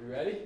You ready?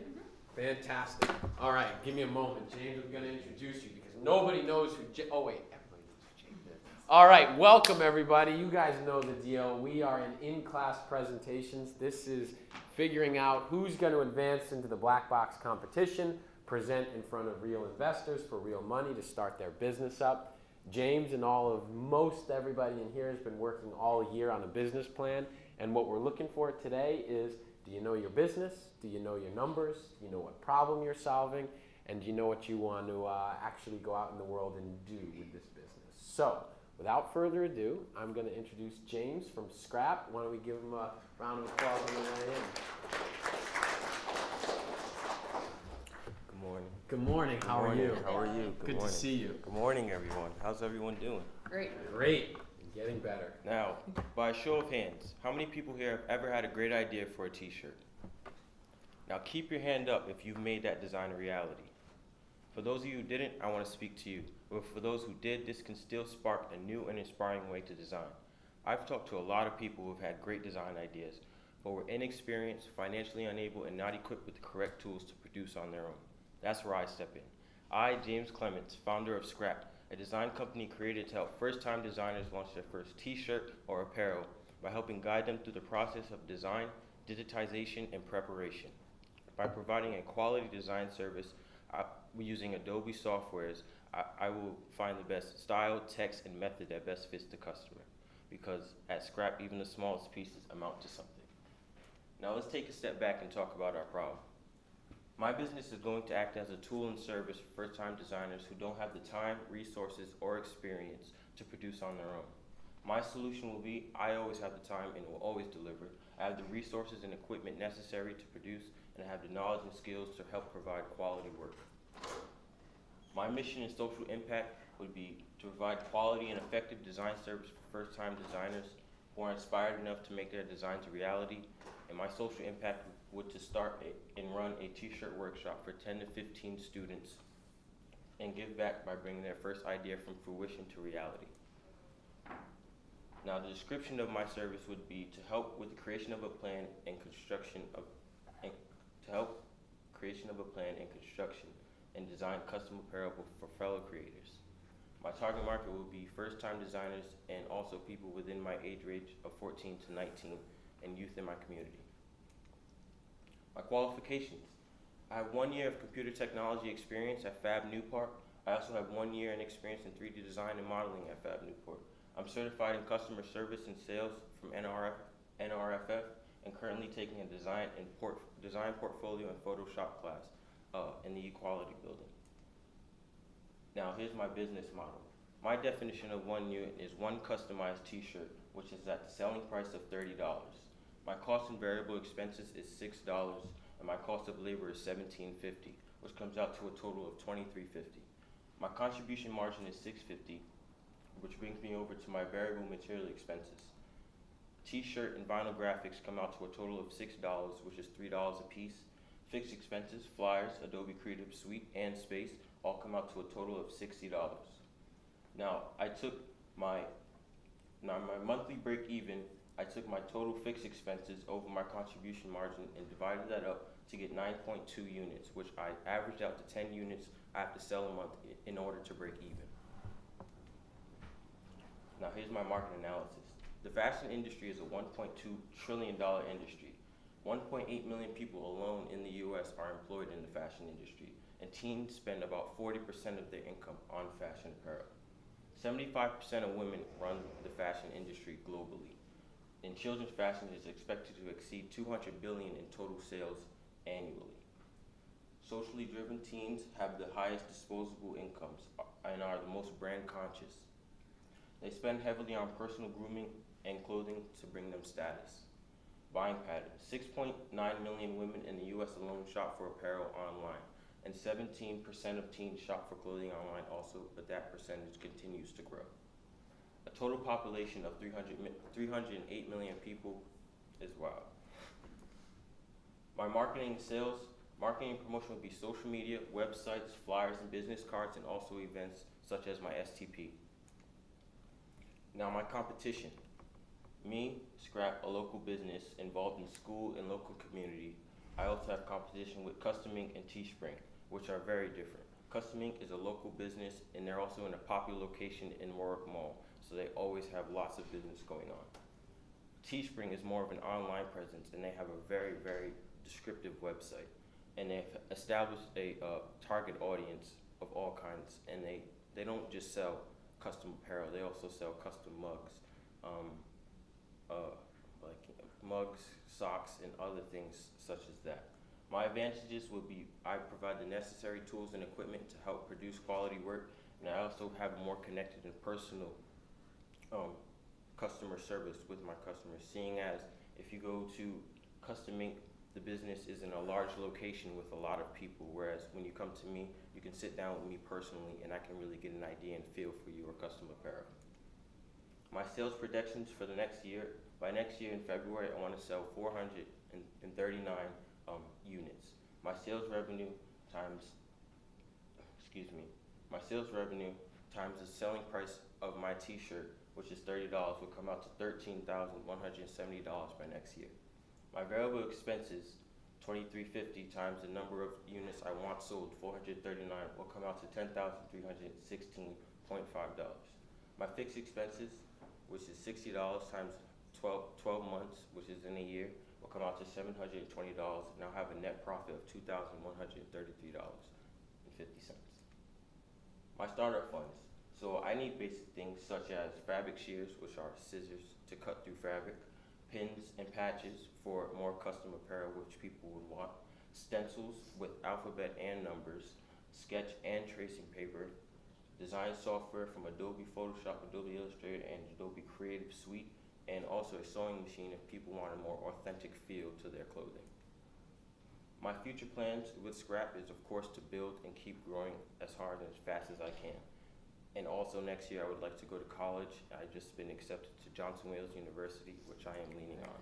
Fantastic. All right, give me a moment. James is going to introduce you because nobody knows who oh, wait, everybody knows who James is. All right, welcome everybody. You guys know the deal. We are in class presentations. This is figuring out who's going to advance into the black box competition, present in front of real investors for real money to start their business up. James and most everybody in here has been working all year on a business plan, and what we're looking for today is, do you know your business? Do you know your numbers? Do you know what problem you're solving? And do you know what you want to actually go out in the world and do with this business? So, without further ado, I'm going to introduce James from Scrap. Why don't we give him a round of applause on the way in? Good morning. Good morning. How are you? How are you? Good to see you. Good morning, everyone. How's everyone doing? Great. Great. Getting better. Now, by a show of hands, how many people here have ever had a great idea for a t-shirt? Now keep your hand up if you've made that design a reality. For those of you who didn't, I want to speak to you. But for those who did, this can still spark a new and inspiring way to design. I've talked to a lot of people who've had great design ideas, but were inexperienced, financially unable, and not equipped with the correct tools to produce on their own. That's where I step in. I, James Clements, founder of Scrap, a design company created to help first-time designers launch their first t-shirt or apparel by helping guide them through the process of design, digitization, and preparation. By providing a quality design service using Adobe softwares, I will find the best style, text, and method that best fits the customer. Because at Scrap, even the smallest pieces amount to something. Now let's take a step back and talk about our problem. My business is going to act as a tool and service for first-time designers who don't have the time, resources, or experience to produce on their own. My solution will be, I always have the time and will always deliver. I have the resources and equipment necessary to produce, and I have the knowledge and skills to help provide quality work. My mission and social impact would be to provide quality and effective design service for first-time designers who are inspired enough to make their designs a reality, and my social impact would to start and run a t-shirt workshop for 10 to 15 students and give back by bringing their first idea from fruition to reality. Now the description of my service would be to help with the creation of a plan and construction and design custom apparel for fellow creators. My target market will be first-time designers and also people within my age range of 14 to 19 and youth in my community. My qualifications. I have 1 year of computer technology experience at Fab Newport. I also have 1 year in experience in 3D design and modeling at Fab Newport. I'm certified in customer service and sales from NRFF and currently taking a design portfolio and Photoshop class in the Equality Building. Now here's my business model. My definition of 1 unit is one customized t-shirt, which is at the selling price of $30. My cost and variable expenses is $6, and my cost of labor is $17.50, which comes out to a total of $23.50. My contribution margin is $6.50, which brings me over to my variable material expenses. T-shirt and vinyl graphics come out to a total of $6, which is $3 a piece. Fixed expenses, flyers, Adobe Creative Suite, and space all come out to a total of $60. Now, I took my monthly break even. I took my total fixed expenses over my contribution margin and divided that up to get 9.2 units, which I averaged out to 10 units I have to sell a month in order to break even. Now here's my market analysis. The fashion industry is a $1.2 trillion industry. 1.8 million people alone in the US are employed in the fashion industry, and teens spend about 40% of their income on fashion apparel. 75% of women run the fashion industry globally. And children's fashion is expected to exceed $200 billion in total sales annually. Socially driven teens have the highest disposable incomes and are the most brand conscious. They spend heavily on personal grooming and clothing to bring them status. Buying patterns. 6.9 million women in the US alone shop for apparel online, and 17% of teens shop for clothing online also, but that percentage continues to grow. A total population of 308 million people is wild. My marketing and promotion will be social media, websites, flyers, and business cards, and also events such as my STP. Now my competition. Me, Scrap, a local business involved in school and local community. I also have competition with Custom Ink and Teespring, which are very different. Custom Ink is a local business, and they're also in a popular location in Warwick Mall, so they always have lots of business going on. Teespring is more of an online presence, and they have a very, very descriptive website. And they've established a target audience of all kinds, and they don't just sell custom apparel, they also sell custom mugs, like mugs, socks, and other things such as that. My advantages would be I provide the necessary tools and equipment to help produce quality work, and I also have more connected and personal customer service with my customers, seeing as if you go to Custom Ink, the business is in a large location with a lot of people, whereas when you come to me, you can sit down with me personally and I can really get an idea and feel for your custom apparel. My sales projections for the next year, by next year in February, I want to sell 439 units. My sales revenue times the selling price of my t-shirt, which is $30, will come out to $13,170 by next year. My variable expenses, $23.50 times the number of units I want sold, 439, will come out to $10,316.5. My fixed expenses, which is $60 times 12 months, which is in a year, will come out to $720, and I'll have a net profit of $2,133.50. My startup funds. So I need basic things such as fabric shears, which are scissors to cut through fabric, pins and patches for more custom apparel which people would want, stencils with alphabet and numbers, sketch and tracing paper, design software from Adobe Photoshop, Adobe Illustrator, and Adobe Creative Suite, and also a sewing machine if people want a more authentic feel to their clothing. My future plans with Scrap is, of course, to build and keep growing as hard and as fast as I can. And also next year I would like to go to college. I've just been accepted to Johnson Wales University, which I am leaning on.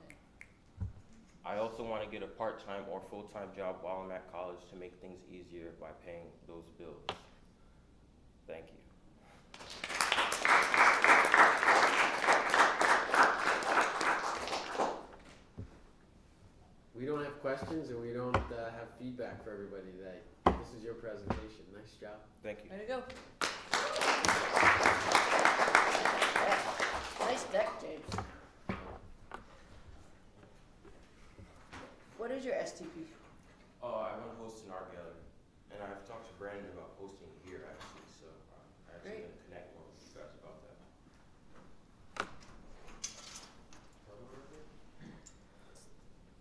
I also want to get a part-time or full-time job while I'm at college to make things easier by paying those bills. Thank you. We don't have questions and we don't have feedback for everybody today. This is your presentation. Nice job. Thank you. Way to go. Nice deck, James. What is your STP? I want to host an art gallery, and I've talked to Brandon about hosting it here actually, so I actually Great. going to connect more with you guys about that.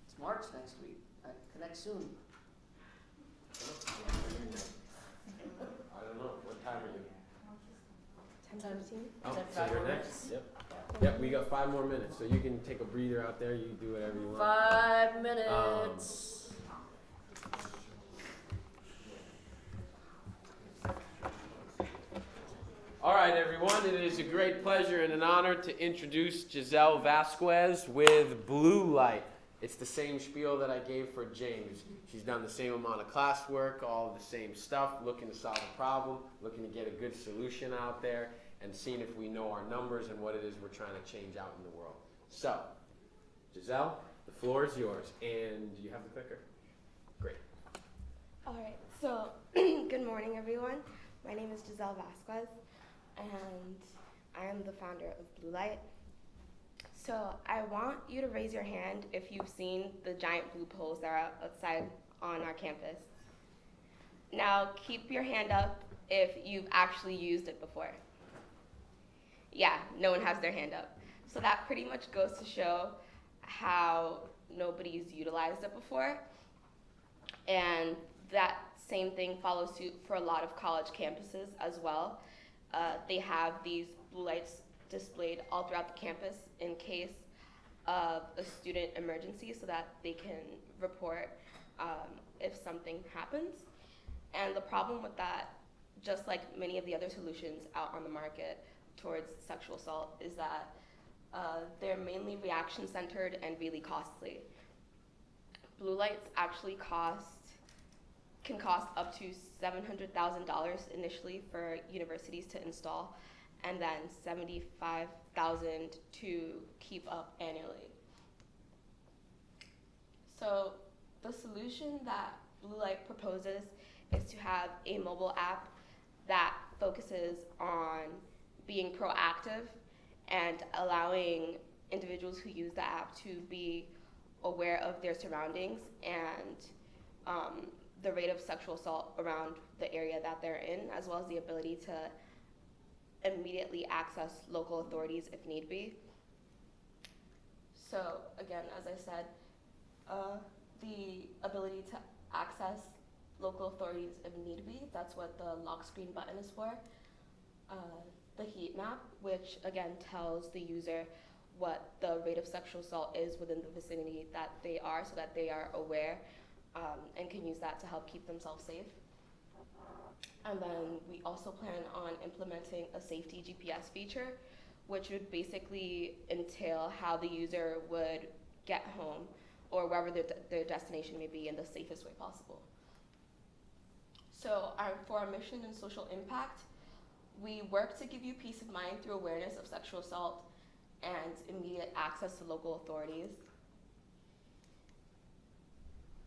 It's March next week. Connect soon. I don't know. What time are you? 10:17. Oh, Is that so 5 you're more next? minutes? Yep. Yep, we got 5 more minutes, so you can take a breather out there. You can do whatever you want. 5 minutes. All right, everyone. It is a great pleasure and an honor to introduce Giselle Vasquez with Blue Light. It's the same spiel that I gave for James. She's done the same amount of classwork, all the same stuff, looking to solve a problem, looking to get a good solution out there, and seeing if we know our numbers and what it is we're trying to change out in the world. So, Giselle, the floor is yours. And you have the clicker? Great. All right, so good morning, everyone. My name is Giselle Vasquez, and I am the founder of Blue Light. So I want you to raise your hand if you've seen the giant blue poles that are outside on our campus. Now keep your hand up if you've actually used it before. Yeah, no one has their hand up. So that pretty much goes to show how nobody's utilized it before. And that same thing follows suit for a lot of college campuses as well. They have these blue lights displayed all throughout the campus in case of a student emergency so that they can report if something happens. And the problem with that, just like many of the other solutions out on the market towards sexual assault, is that they're mainly reaction centered and really costly. Blue lights actually can cost up to $700,000 initially for universities to install, and then $75,000 to keep up annually. So the solution that Blue Light proposes is to have a mobile app that focuses on being proactive and allowing individuals who use the app to be aware of their surroundings and the rate of sexual assault around the area that they're in, as well as the ability to immediately access local authorities if need be. So again, as I said, the ability to access local authorities if need be, that's what the lock screen button is for. The heat map, which again tells the user what the rate of sexual assault is within the vicinity that they are, so that they are aware and can use that to help keep themselves safe. And then we also plan on implementing a safety GPS feature, which would basically entail how the user would get home or wherever their destination may be in the safest way possible. So for our mission and social impact, we work to give you peace of mind through awareness of sexual assault and immediate access to local authorities.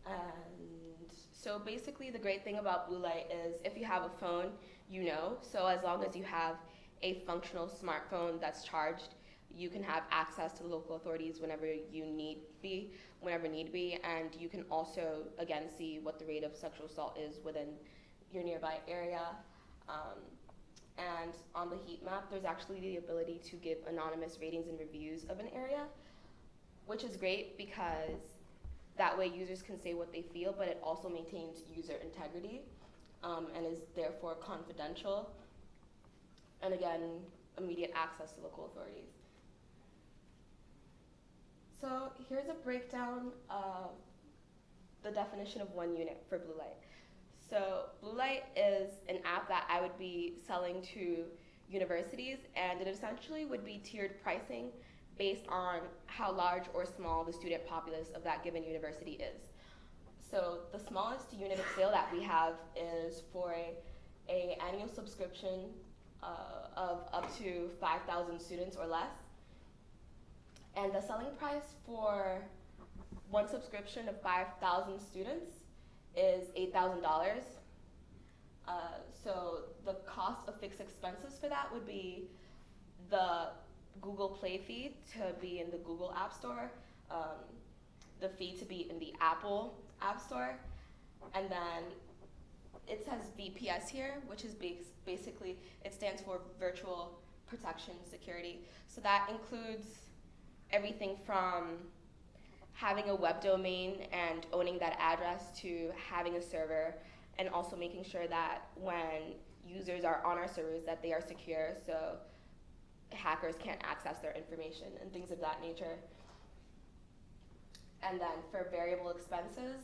And so basically the great thing about Blue Light is if you have a phone, you know, so as long as you have a functional smartphone that's charged, you can have access to local authorities whenever need be, and you can also, again, see what the rate of sexual assault is within your nearby area. And on the heat map, there's actually the ability to give anonymous ratings and reviews of an area, which is great because that way users can say what they feel, but it also maintains user integrity and is therefore confidential. And again, immediate access to local authorities. So here's a breakdown of the definition of 1 unit for Blue Light. So Blue Light is an app that I would be selling to universities, and it essentially would be tiered pricing based on how large or small the student populace of that given university is. So the smallest unit of sale that we have is for a annual subscription of up to 5,000 students or less. And the selling price for one subscription of 5,000 students is $8,000. So the cost of fixed expenses for that would be the Google Play fee to be in the Google App Store, the fee to be in the Apple App Store, and then it says VPS here, which is basically, it stands for Virtual Protection Security. So that includes everything from having a web domain and owning that address to having a server, and also making sure that when users are on our servers that they are secure so hackers can't access their information and things of that nature. And then for variable expenses,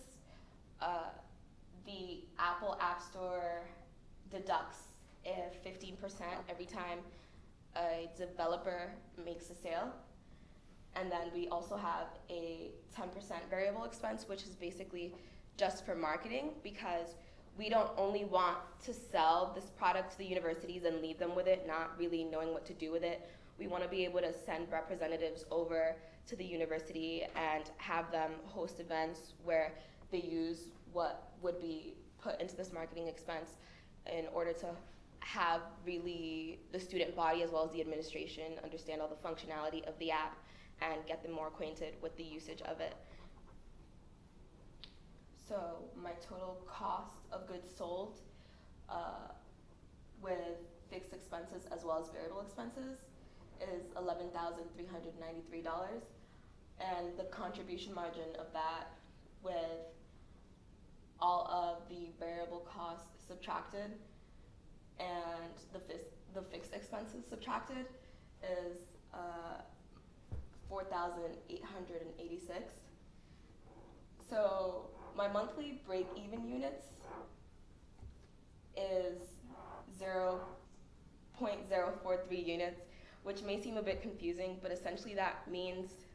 the Apple App Store deducts 15% every time a developer makes a sale. And then we also have a 10% variable expense, which is basically just for marketing, because we don't only want to sell this product to the universities and leave them with it, not really knowing what to do with it. We want to be able to send representatives over to the university and have them host events where they use what would be put into this marketing expense in order to have really the student body as well as the administration understand all the functionality of the app and get them more acquainted with the usage of it. So my total cost of goods sold with fixed expenses as well as variable expenses is $11,393, and the contribution margin of that with all of the variable costs subtracted and the fixed expenses subtracted is 4,886. So my monthly break-even units is 0.043 units, which may seem a bit confusing, but essentially that means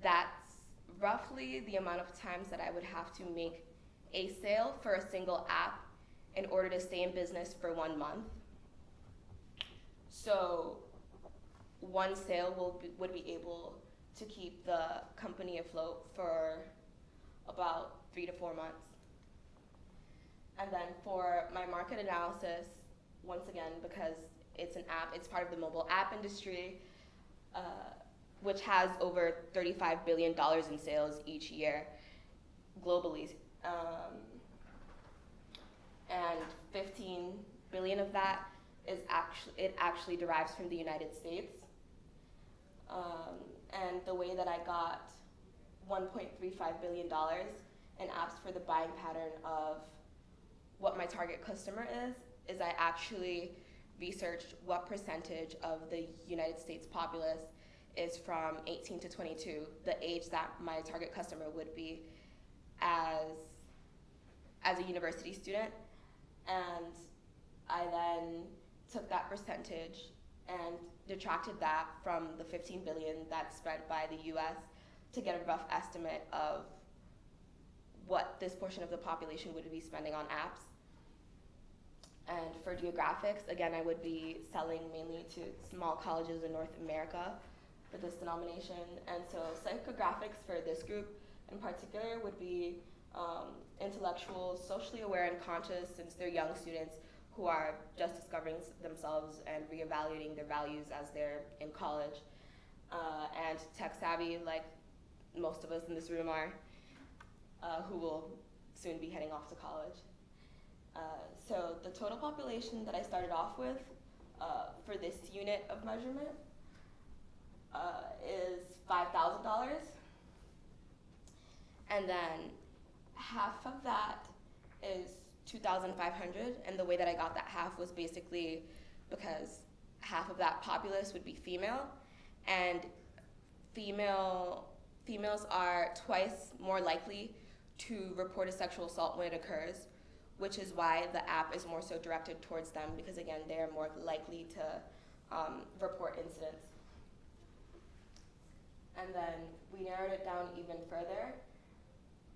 that's roughly the amount of times that I would have to make a sale for a single app in order to stay in business for 1 month. So one sale would be able to keep the company afloat for about 3 to 4 months. And then for my market analysis, once again, because it's an app, it's part of the mobile app industry, which has over $35 billion in sales each year globally. And 15 billion of that is actually derives from the United States. And the way that I got $1.35 billion in apps for the buying pattern of what my target customer is I actually researched what percentage of the United States populace is from 18 to 22, the age that my target customer would be as a university student. And I then took that percentage and detracted that from the 15 billion that's spent by the US to get a rough estimate of what this portion of the population would be spending on apps. And for geographics, again, I would be selling mainly to small colleges in North America for this denomination. And so psychographics for this group in particular would be intellectual, socially aware and conscious, since they're young students who are just discovering themselves and reevaluating their values as they're in college. And tech savvy, like most of us in this room are, who will soon be heading off to college. So the total population that I started off with for this unit of measurement is $5,000. And then half of that is 2,500, and the way that I got that half was basically because half of that populace would be female, and females are twice more likely to report a sexual assault when it occurs, which is why the app is more so directed towards them, because again, they're more likely to report incidents. And then we narrowed it down even further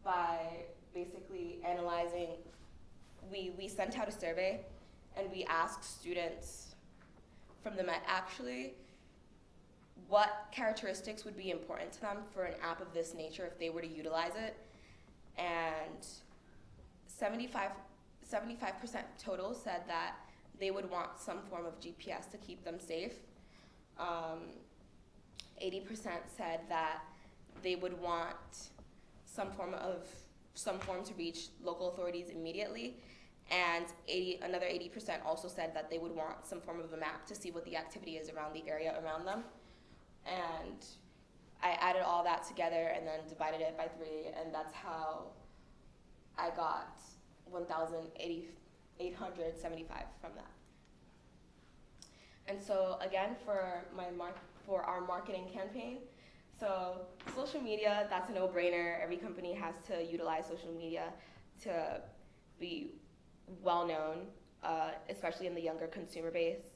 by basically analyzing, we sent out a survey and we asked students from the Met actually what characteristics would be important to them for an app of this nature if they were to utilize it. And 75% total said that they would want some form of GPS to keep them safe. 80% said that they would want some form to reach local authorities immediately, and another 80% also said that they would want some form of a map to see what the activity is around the area around them. And I added all that together and then divided it by 3, and that's how I got 1,875 from that. And so again, for our marketing campaign, so social media, that's a no-brainer. Every company has to utilize social media to be well-known, especially in the younger consumer base.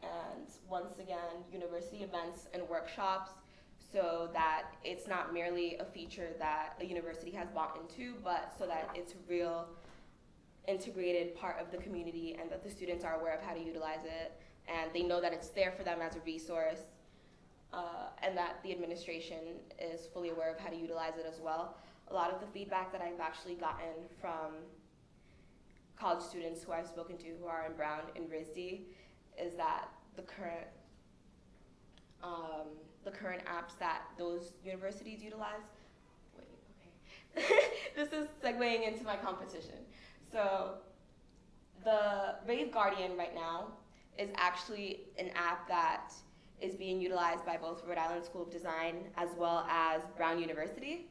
And once again, university events and workshops, so that it's not merely a feature that a university has bought into, but so that it's a real integrated part of the community and that the students are aware of how to utilize it, and they know that it's there for them as a resource, and that the administration is fully aware of how to utilize it as well. A lot of the feedback that I've actually gotten from college students who I've spoken to who are in Brown and RISD is that the current apps that those universities utilize, this is segueing into my competition. So the Rave Guardian right now is actually an app that is being utilized by both Rhode Island School of Design as well as Brown University.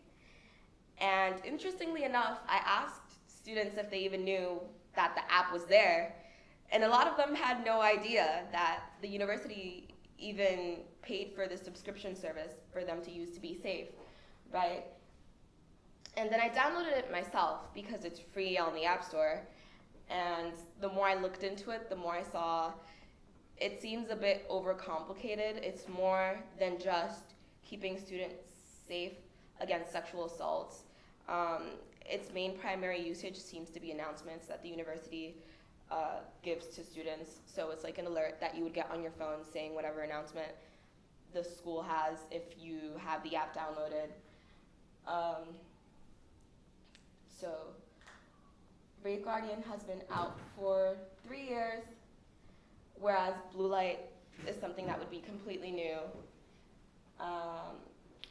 And interestingly enough, I asked students if they even knew that the app was there, and a lot of them had no idea that the university even paid for the subscription service for them to use to be safe, right? And then I downloaded it myself because it's free on the App Store. And the more I looked into it, the more I saw it seems a bit overcomplicated. It's more than just keeping students safe against sexual assaults. Its main primary usage seems to be announcements that the university gives to students. So it's like an alert that you would get on your phone saying whatever announcement the school has if you have the app downloaded. Brave Guardian has been out for 3 years, whereas Blue Light is something that would be completely new.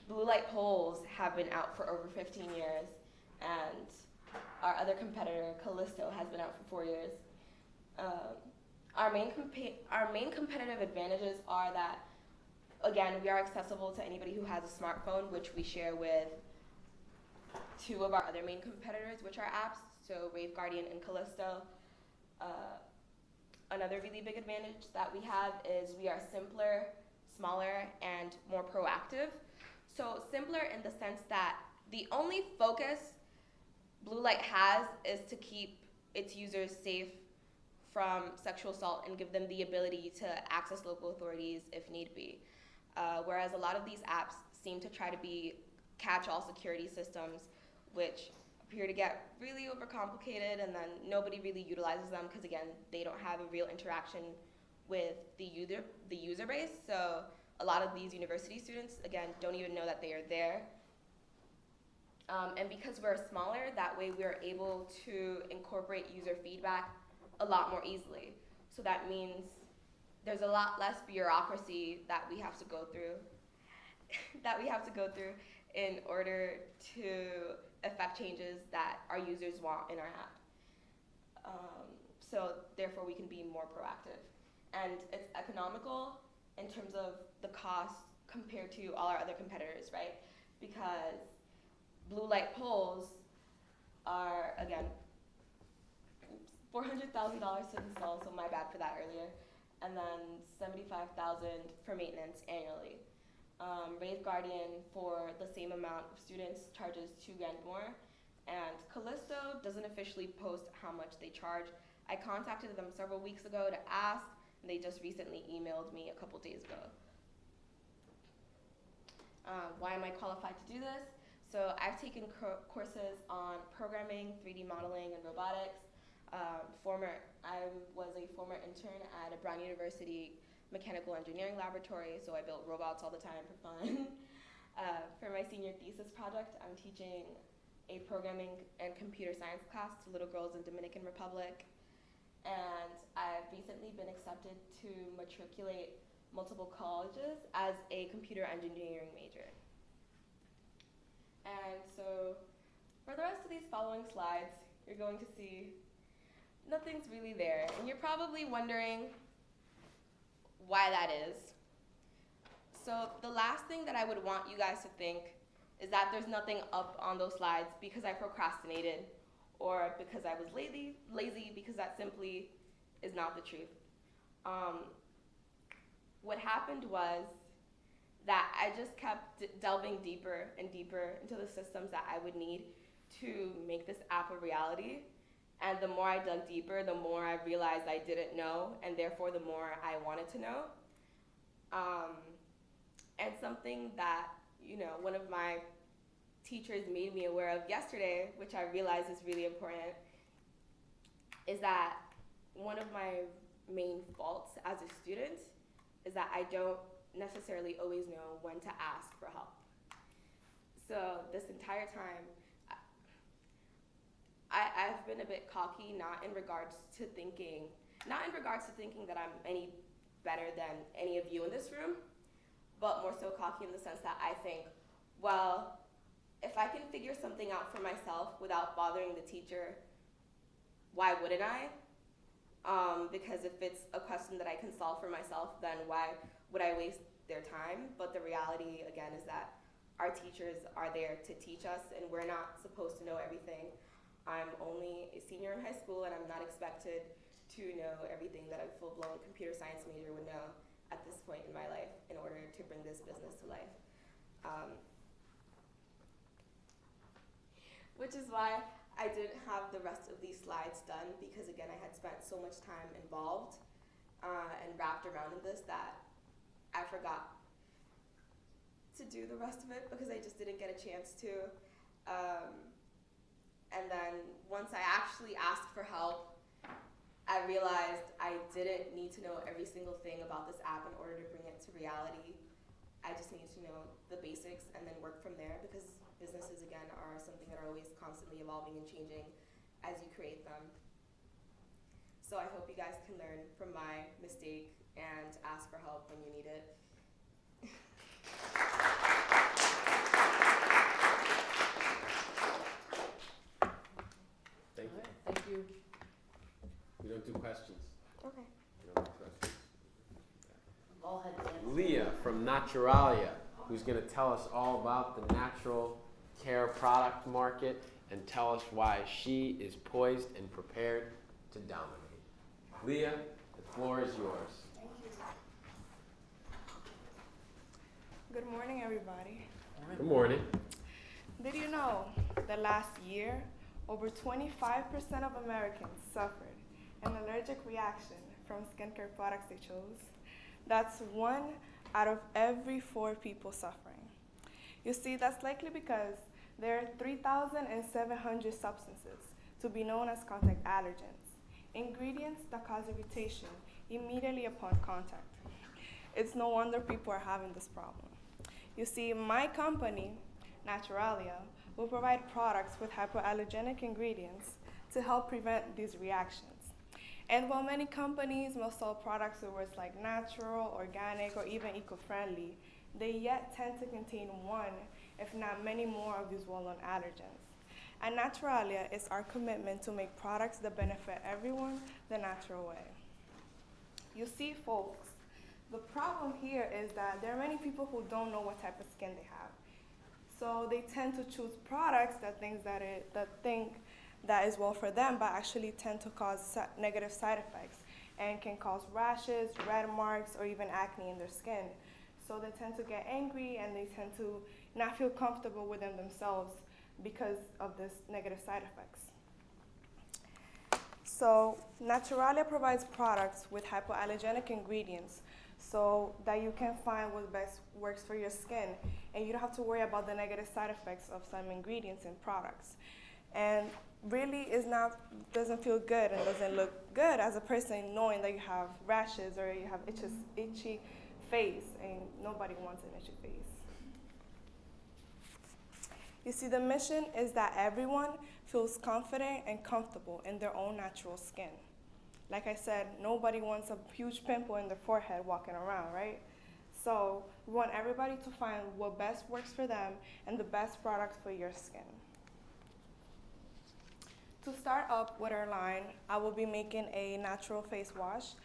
Blue light poles have been out for over 15 years, and our other competitor, Callisto, has been out for 4 years. Our main competitive advantages are that, again, we are accessible to anybody who has a smartphone, which we share with 2 of our other main competitors, which are apps, so Rave Guardian and Callisto. Another really big advantage that we have is we are simpler, smaller, and more proactive. So simpler in the sense that the only focus Blue Light has is to keep its users safe from sexual assault and give them the ability to access local authorities if need be. Whereas a lot of these apps seem to try to be catch-all security systems, which appear to get really overcomplicated, and then nobody really utilizes them because, again, they don't have a real interaction with the user base. So a lot of these university students, again, don't even know that they are there. And because we're smaller, that way we're able to incorporate user feedback a lot more easily. So that means there's a lot less bureaucracy that we have to go through, in order to affect changes that our users want in our app. So therefore we can be more proactive. And it's economical in terms of the cost compared to all our other competitors, right? Because blue light poles are, again, $400,000 to install, so my bad for that earlier, and then $75,000 for maintenance annually. Rave Guardian, for the same amount of students, charges $2,000 more, and Callisto doesn't officially post how much they charge. I contacted them several weeks ago to ask, and they just recently emailed me a couple days ago. Why am I qualified to do this? So I've taken courses on programming, 3D modeling, and robotics. I was a former intern at a Brown University mechanical engineering laboratory, so I built robots all the time for fun. For my senior thesis project, I'm teaching a programming and computer science class to little girls in Dominican Republic. And I've recently been accepted to matriculate multiple colleges as a computer engineering major. And so for the rest of these following slides, you're going to see nothing's really there. And you're probably wondering why that is. So the last thing that I would want you guys to think is that there's nothing up on those slides because I procrastinated or because I was lazy, because that simply is not the truth. What happened was that I just kept delving deeper and deeper into the systems that I would need to make this app a reality. And the more I dug deeper, the more I realized I didn't know, and therefore the more I wanted to know. And something that, one of my teachers made me aware of yesterday, which I realize is really important, is that one of my main faults as a student is that I don't necessarily always know when to ask for help. So this entire time, I've been a bit cocky, not in regards to thinking that I'm any better than any of you in this room, but more so cocky in the sense that I think, well, if I can figure something out for myself without bothering the teacher, why wouldn't I? Because if it's a question that I can solve for myself, then why would I waste their time? But the reality, again, is that our teachers are there to teach us, and we're not supposed to know everything. I'm only a senior in high school, and I'm not expected to know everything that a full-blown computer science major would know at this point in my life in order to bring this business to life. Which is why I didn't have the rest of these slides done, because again, I had spent so much time involved and wrapped around in this that I forgot to do the rest of it because I just didn't get a chance to. And then once I actually asked for help, I realized I didn't need to know every single thing about this app in order to bring it to reality. I just needed to know the basics and then work from there, because businesses, again, are something that are always constantly evolving and changing. as you create them. So I hope you guys can learn from my mistake and ask for help when you need it. Thank you. Thank you. We don't do questions. Okay. We don't do questions. All had to answer. Leah from Naturalia, who's going to tell us all about the natural care product market and tell us why she is poised and prepared to dominate. Leah, the floor is yours. Thank you. Good morning, everybody. Good morning. Did you know that last year, over 25% of Americans suffered an allergic reaction from skincare products they chose? That's 1 out of every 4 people suffering. You see, that's likely because there are 3,700 substances to be known as contact allergens, ingredients that cause irritation immediately upon contact. It's no wonder people are having this problem. You see, my company, Naturalia, will provide products with hypoallergenic ingredients to help prevent these reactions. And while many companies will sell products with words like natural, organic, or even eco-friendly, they yet tend to contain one, if not many more, of these well-known allergens. At Naturalia, it's our commitment to make products that benefit everyone the natural way. You see, folks, the problem here is that there are many people who don't know what type of skin they have. So they tend to choose products that think that is well for them, but actually tend to cause negative side effects and can cause rashes, red marks, or even acne in their skin. So they tend to get angry and they tend to not feel comfortable within themselves because of this negative side effects. So Naturalia provides products with hypoallergenic ingredients so that you can find what best works for your skin, and you don't have to worry about the negative side effects of some ingredients in products. And really doesn't feel good and doesn't look good as a person knowing that you have rashes or you have itchy face, and nobody wants an itchy face. You see, the mission is that everyone feels confident and comfortable in their own natural skin. Like I said, nobody wants a huge pimple in their forehead walking around, right? So we want everybody to find what best works for them and the best products for your skin. To start up with our line, I will be making a natural face wash.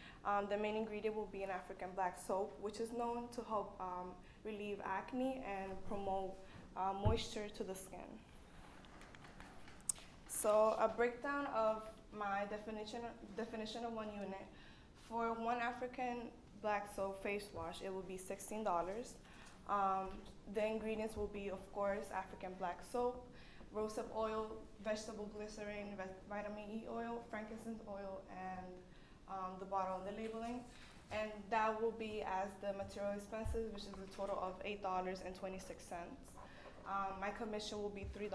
The main ingredient will be an African black soap, which is known to help relieve acne and promote moisture to the skin. So a breakdown of my definition of 1 unit. For 1 African black soap face wash, it will be $16. The ingredients will be, of course, African black soap, rosehip oil, vegetable glycerin, vitamin E oil, frankincense oil, and the bottle and the labeling. And that will be as the material expenses, which is a total of $8.26. My commission will be $3,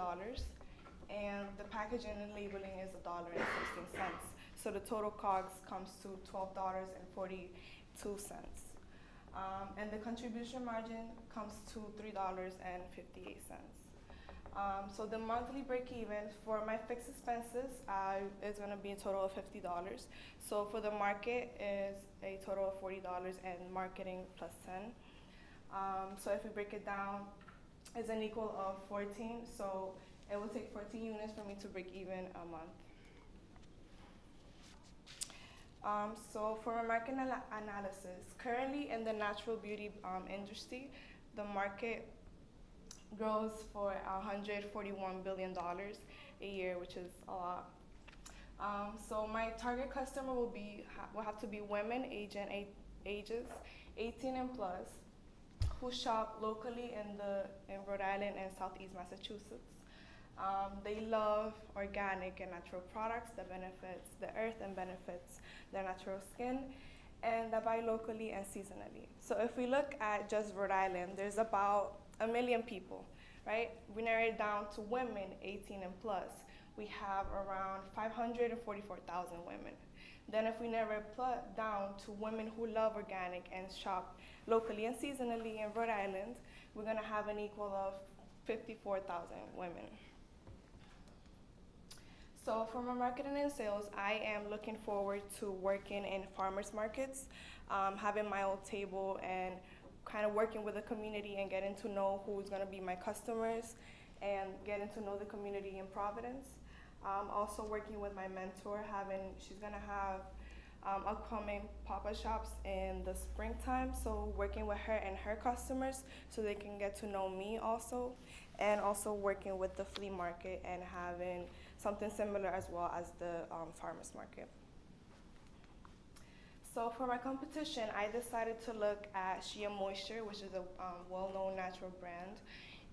and the packaging and labeling is $1.16. So the total cost comes to $12.42. And the contribution margin comes to $3.58. So the monthly break-even for my fixed expenses is going to be a total of $50. So for the market is a total of $40 and marketing plus 10. So if we break it down, it's an equal of 14. So it will take 14 units for me to break even a month. So for my market analysis, currently in the natural beauty industry, the market grows for $141 billion a year, which is a lot. So my target customer will have to be women ages 18 and plus who shop locally in Rhode Island and Southeast Massachusetts. They love organic and natural products that benefits the earth and benefits their natural skin, and that buy locally and seasonally. So if we look at just Rhode Island, there's about 1 million people, right? We narrow it down to women 18 and plus. We have around 544,000 women. Then if we narrow it down to women who love organic and shop locally and seasonally in Rhode Island, we're gonna have an equal of 54,000 women. So So for my marketing and sales, I am looking forward to working in farmers markets, having my own table and kind of working with the community and getting to know who's going to be my customers and getting to know the community in Providence. Also working with my mentor, she's going to have upcoming pop-up shops in the springtime, so working with her and her customers so they can get to know me also, and also working with the flea market and having something similar as well as the farmers market. So for my competition, I decided to look at Shea Moisture, which is a well-known natural brand,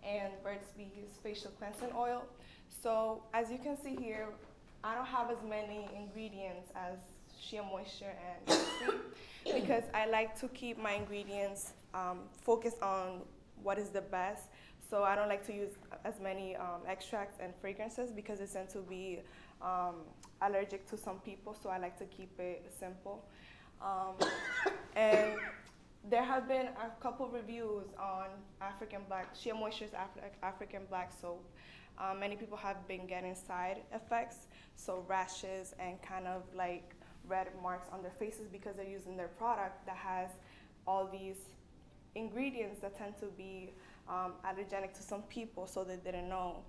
and Burt's Bees facial cleansing oil. So as you can see here, I don't have as many ingredients as Shea Moisture and Burt's Bees because I like to keep my ingredients focused on what is the best. So I don't like to use as many extracts and fragrances because it tends to be allergic to some people, so I like to keep it simple. And there have been a couple reviews on African Black, Shea Moisture's African Black soap. Many people have been getting side effects, so rashes and kind of like red marks on their faces because they're using their product that has all these ingredients that tend to be allergenic to some people, so they didn't know.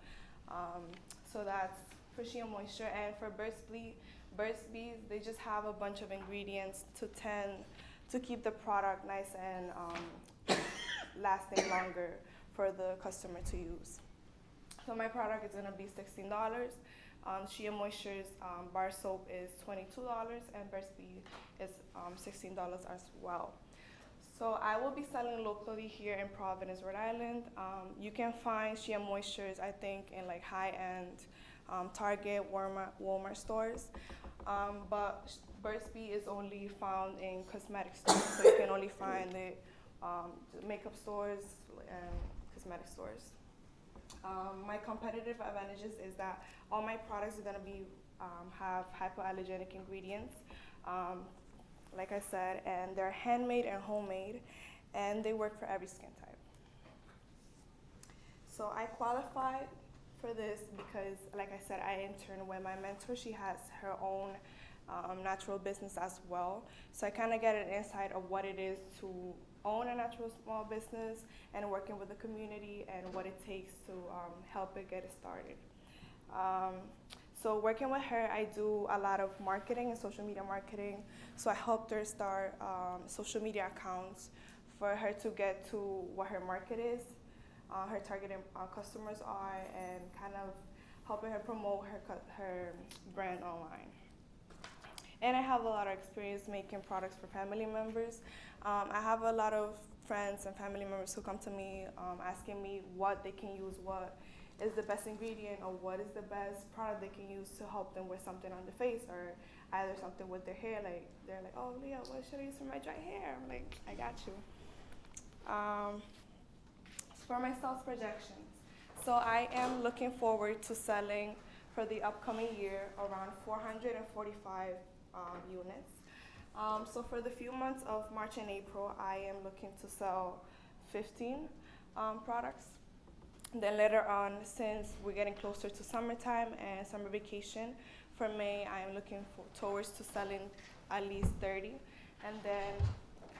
So that's for Shea Moisture. And for Burt's Bees, they just have a bunch of ingredients to keep the product nice and lasting longer for the customer to use. So my product is gonna be $16. Shea Moisture's bar soap is $22, and Burt's Bees is $16 as well. So I will be selling locally here in Providence, Rhode Island. You can find Shea Moistures, I think, in like high-end Target, Walmart stores. But Burt's Bees is only found in cosmetic stores, so you can only find it makeup stores and cosmetic stores. My competitive advantages is that all my products are gonna be have hypoallergenic ingredients. Like I said, and they're handmade and homemade, and they work for every skin type. So I qualified for this because, like I said, I interned with my mentor. She has her own natural business as well. So I kind of get an insight of what it is to own a natural small business and working with the community and what it takes to help it get it started. So working with her, I do a lot of marketing and social media marketing. So I helped her start social media accounts for her to get to what her market is, her target customers are, and kind of helping her promote her brand online. And I have a lot of experience making products for family members. I have a lot of friends and family members who come to me asking me what they can use, what is the best ingredient, or what is the best product they can use to help them with something on the face, or either something with their hair. Like they're like, oh Leah, what should I use for my dry hair? I'm like, I got you. For my sales projections, so I am looking forward to selling for the upcoming year around 445 units. So for the few months of March and April, I am looking to sell 15 products. Then later on, since we're getting closer to summertime and summer vacation, for May, I am looking towards to selling at least 30, and then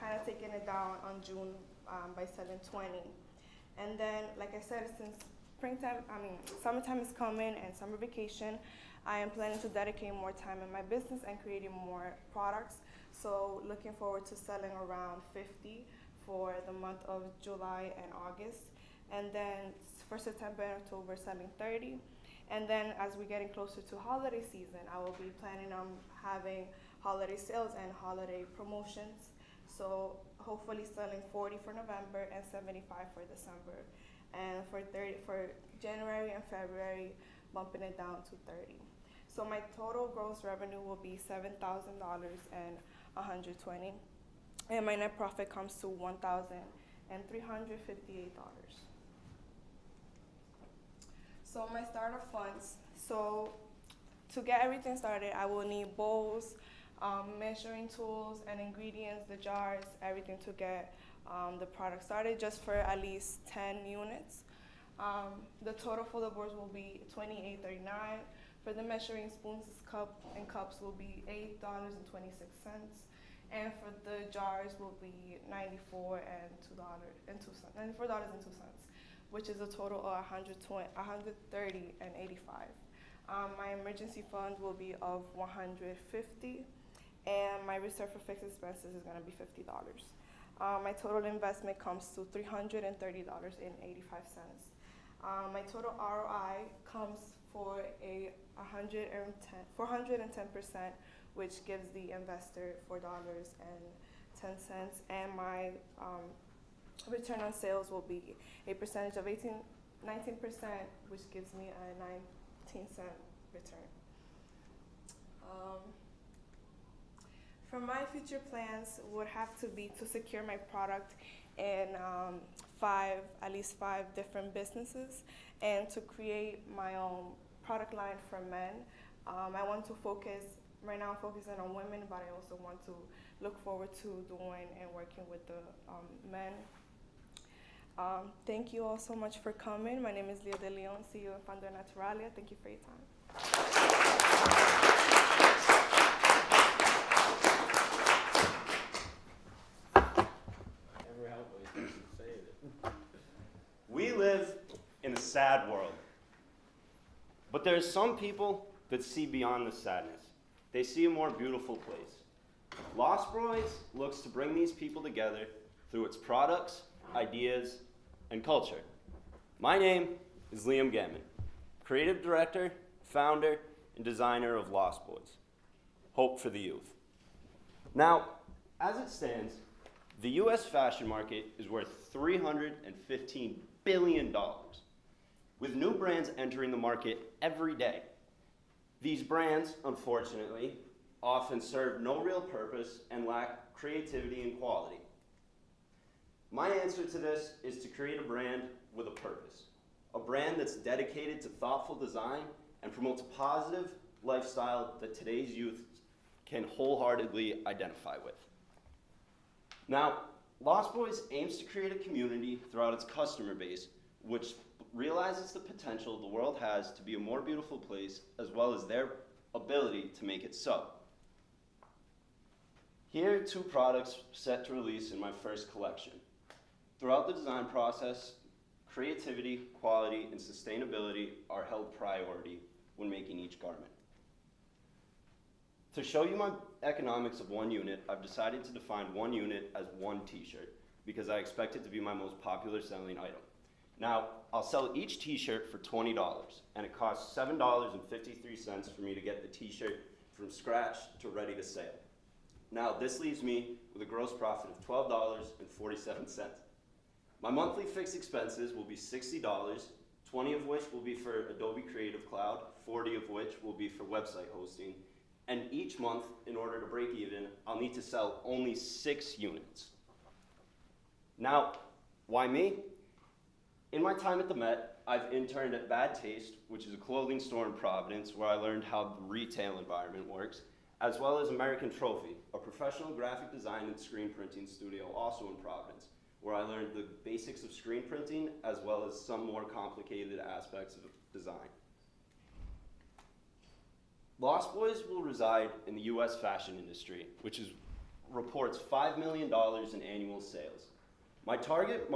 kind of taking it down on June by selling 20. And then, like I said, since summertime is coming and summer vacation, I am planning to dedicate more time in my business and creating more products. So looking forward to selling around 50 for the month of July and August. And then for September and October, selling 30. And then as we're getting closer to holiday season, I will be planning on having holiday sales and holiday promotions. So hopefully selling 40 for November and 75 for December. And for January and February, bumping it down to 30. So my total gross revenue will be $7,000 and $120. And my net profit comes to $1,358. So my startup funds. So to get everything started, I will need bowls, measuring tools and ingredients, the jars, everything to get the product started, just for at least 10 units. The total for the boards will be $28.39. For the measuring spoons and cups will be $8.26, and for the jars will be $94.02, which is a total of $130.85. My emergency fund will be of $150, and my reserve for fixed expenses is going to be $50. My total investment comes to $330.85. My total ROI comes for 410%, which gives the investor $4.10, and my return on sales will be a percentage of 19%, which gives me a 19-cent return. For my future plans would have to be to secure my product in at least five different businesses, and to create my own product line for men. I want to focus, right now I'm focusing on women, but I also want to look forward to doing and working with the men. Thank you all so much for coming. My name is Leo De Leon, CEO and founder of Naturalia. Thank you for your time. We live in a sad world, but there are some people that see beyond the sadness. They see a more beautiful place. Lost Boys looks to bring these people together through its products, ideas, and culture. My name is Liam Gammon, creative director, founder, and designer of Lost Boys. Hope for the youth. Now, as it stands, the US fashion market is worth $315 billion, with new brands entering the market every day. These brands, unfortunately, often serve no real purpose and lack creativity and quality. My answer to this is to create a brand with a purpose, a brand that's dedicated to thoughtful design and promotes a positive lifestyle that today's youth can wholeheartedly identify with. Now, Lost Boys aims to create a community throughout its customer base, which realizes the potential the world has to be a more beautiful place, as well as their ability to make it so. Here are two products set to release in my first collection. Throughout the design process, creativity, quality, and sustainability are held priority when making each garment. To show you my economics of one unit, I've decided to define one unit as one t-shirt because I expect it to be my most popular selling item. Now, I'll sell each t-shirt for $20, and it costs $7.53 for me to get the t-shirt from scratch to ready to sale. Now, this leaves me with a gross profit of $12.47. My monthly fixed expenses will be $60, 20 of which will be for Adobe Creative Cloud, 40 of which will be for website hosting, and each month, in order to break even, I'll need to sell only 6 units. Now, why me? In my time at the Met, I've interned at Bad Taste, which is a clothing store in Providence, where I learned how the retail environment works, as well as American Trophy, a professional graphic design and screen printing studio also in Providence, where I learned the basics of screen printing as well as some more complicated aspects of design. Lost Boys will reside in the US fashion industry, which reports $5 million in annual sales. My target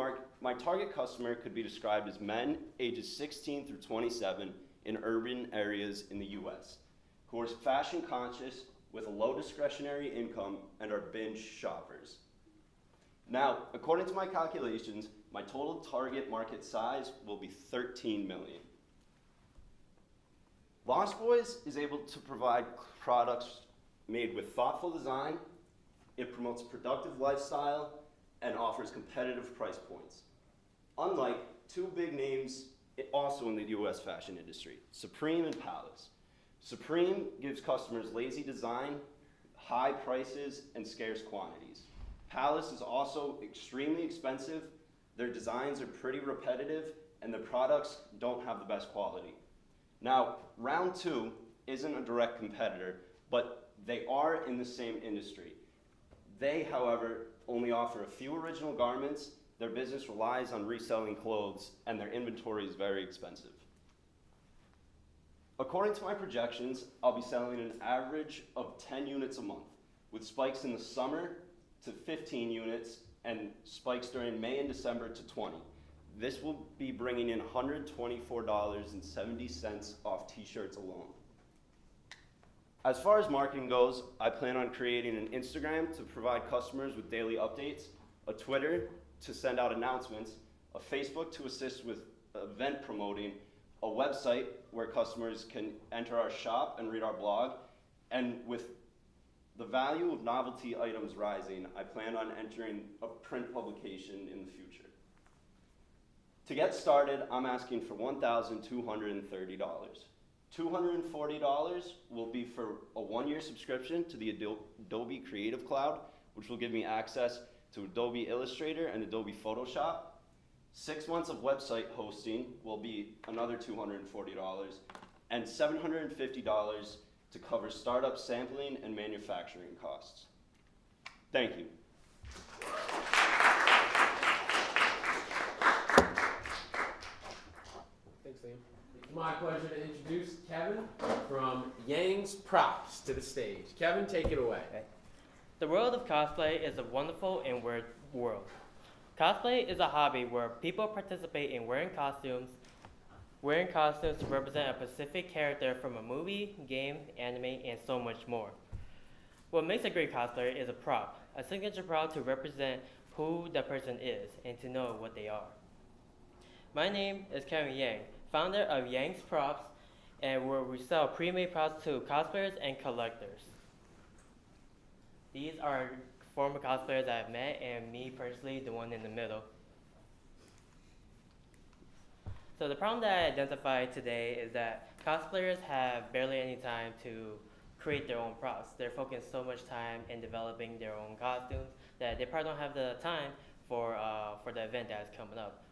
customer could be described as men ages 16 through 27 in urban areas in the US, who are fashion conscious with a low discretionary income and are binge shoppers. Now, according to my calculations, my total target market size will be 13 million. Lost Boys is able to provide products made with thoughtful design, it promotes a productive lifestyle, and offers competitive price points. Unlike two big names also in the US fashion industry, Supreme and Palace. Supreme gives customers lazy design, high prices, and scarce quantities. Palace is also extremely expensive, their designs are pretty repetitive, and the products don't have the best quality. Now, Round 2 isn't a direct competitor, but they are in the same industry. They, however, only offer a few original garments, their business relies on reselling clothes, and their inventory is very expensive. According to my projections, I'll be selling an average of 10 units a month, with spikes in the summer to 15 units and spikes during May and December to 20. This will be bringing in $124.70 off t-shirts alone. As far as marketing goes, I plan on creating an Instagram to provide customers with daily updates, a Twitter to send out announcements, a Facebook to assist with event promoting, a website where customers can enter our shop and read our blog, and with the value of novelty items rising, I plan on entering a print publication in the future. To get started, I'm asking for $1,230. $240 will be for a 1-year subscription to the Adobe Creative Cloud, which will give me access to Adobe Illustrator and Adobe Photoshop. 6 months of website hosting will be another $240, and $750 to cover startup sampling and manufacturing costs. Thank you. Thanks, Liam. It's my pleasure to introduce Kevin from Yang's Props to the stage. Kevin, take it away. The world of cosplay is a wonderful and weird world. Cosplay is a hobby where people participate in wearing costumes to represent a specific character from a movie, game, anime, and so much more. What makes a great cosplayer is a prop, a signature prop to represent who the person is and to know what they are. My name is Kevin Yang, founder of Yang's Props, and where we sell pre-made props to cosplayers and collectors. These are former cosplayers I've met, and me personally, the one in the middle. So the problem that I identified today is that cosplayers have barely any time to create their own props. They're focused so much time in developing their own costumes that they probably don't have the time for the event that's coming up.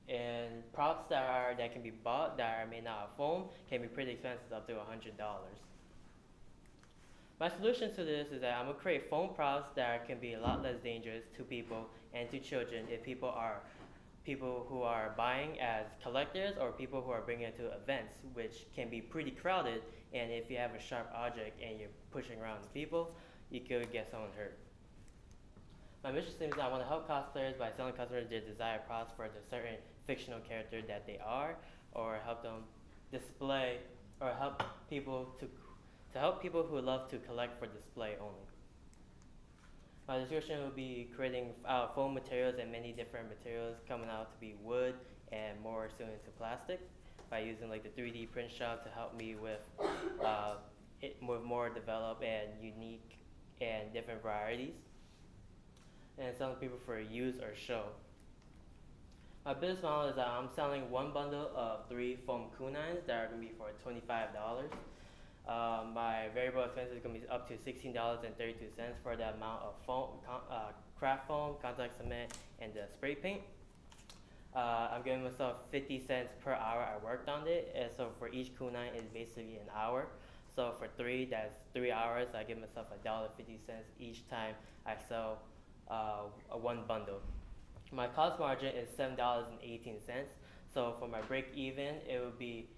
And props that can be bought that are made out of foam can be pretty expensive, up to $100. My solution to this is that I'm gonna create foam props that can be a lot less dangerous to people and to children if people who are buying as collectors or people who are bringing it to events, which can be pretty crowded. And if you have a sharp object and you're pushing around the people, you could get someone hurt. My mission statement is that I want to help cosplayers by selling customers their desired props for the certain fictional character that they are, or help them display, or help people who love to collect for display only. My description will be creating foam materials and many different materials coming out to be wood and more soon into plastic by using like the 3D print shop to help me with more developed and unique and different varieties, and selling people for use or show. My business model is that I'm selling one bundle of 3 foam kunais that are going to be for $25. My variable expenses is going to be up to $16.32 for the amount of foam, craft foam, contact cement, and the spray paint. I'm giving myself 50 cents per hour I worked on it, and so for each kunai is basically an hour. So for 3, that's 3 hours. I give myself $1.50 each time I sell one bundle. My cost margin is $7.18. So for my break even, it would be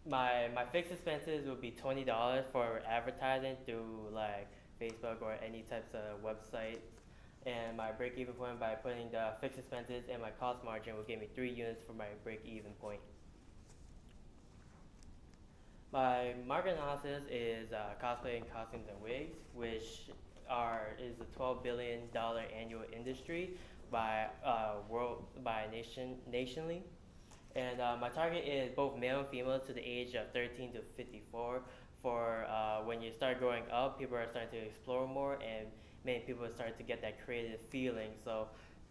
my fixed expenses would be $20 for advertising through like Facebook or any types of websites. And my break even point by putting the fixed expenses and my cost margin will give me 3 units for my break even point. My market analysis is cosplay and costumes and wigs, which is a $12 billion annual industry nationally. And my target is both male and female to the age of 13 to 54. For when you start growing up, people are starting to explore more, and many people start to get that creative feeling. So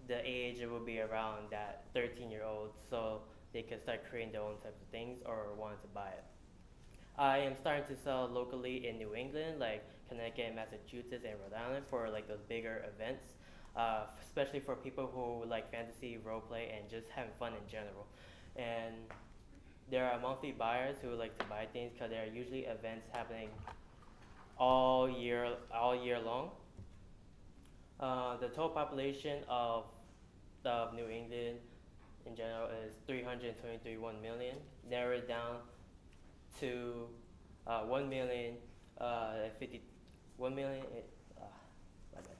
the age will be around that 13-year-old, so they can start creating their own types of things or want to buy it. I am starting to sell locally in New England, like Connecticut, Massachusetts, and Rhode Island for like those bigger events, especially for people who like fantasy, roleplay, and just having fun in general. And there are monthly buyers who like to buy things because there are usually events happening all year long. The total population of New England in general is 323 million. Narrow it down to 1 million, 50, 1 million, my bad,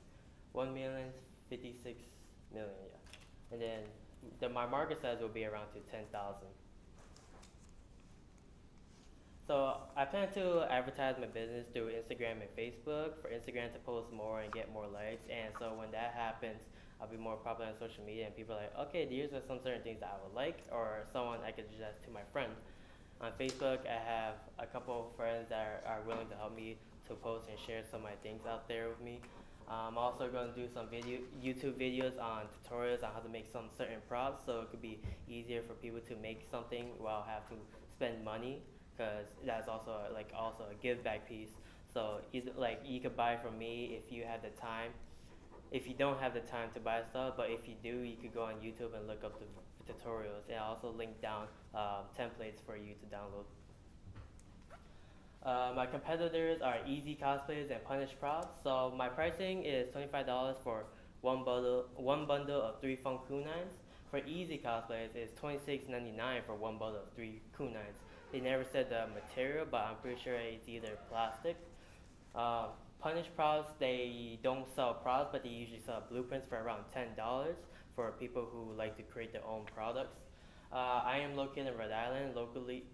1,056,000,000, yeah. And then my market size will be around to 10,000. So I plan to advertise my business through Instagram and Facebook. For Instagram to post more and get more likes, and so when that happens, I'll be more popular on social media, and people are like, okay, these are some certain things that I would like, or someone I could suggest to my friend. On Facebook, I have a couple of friends that are willing to help me to post and share some of my things out there with me. I'm also going to do some YouTube videos on tutorials on how to make some certain props, so it could be easier for people to make something while have to spend money, because that's also a give back piece. So either, like, you could buy from me if you have the time. If you don't have the time to buy stuff, but if you do, you could go on YouTube and look up the tutorials, and I'll also link down templates for you to download. My competitors are Easy Cosplayers and Punish Props. So my pricing is $25 for one bundle of 3 fun kunines. For Easy Cosplayers, it's $26.99 for one bundle of 3 kunines. They never said the material, but I'm pretty sure it's either plastic. Punish Props, they don't sell props, but they usually sell blueprints for around $10 for people who like to create their own products. I am located in Rhode Island, locally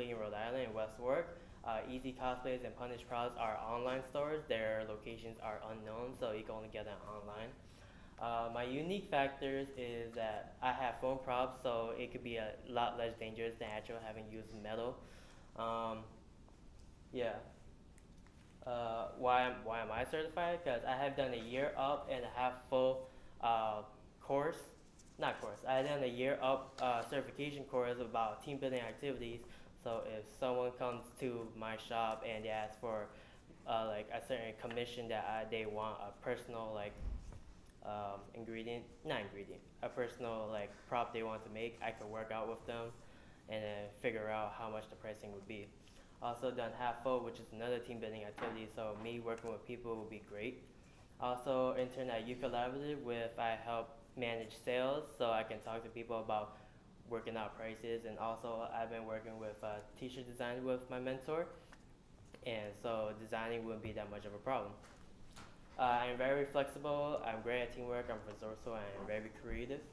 in Rhode Island, in West Warwick. Easy Cosplays and Punish Props are online stores. Their locations are unknown, so you can only get them online. My unique factors is that I have foam props, so it could be a lot less dangerous than actually having used metal. Yeah. Why am I certified? Because I have done a year up and a half full course. Not course. I have done a year up certification course about team building activities. So if someone comes to my shop and they ask for like a certain commission that they want a personal a personal prop they want to make, I could work out with them and then figure out how much the pricing would be. Also done half full, which is another team building activity, so me working with people would be great. Also intern at Youth Collaborative I help manage sales, so I can talk to people about working out prices, and also I've been working with t-shirt design with my mentor, and so designing wouldn't be that much of a problem. I'm very flexible, I'm great at teamwork, I'm resourceful, and I'm very creative.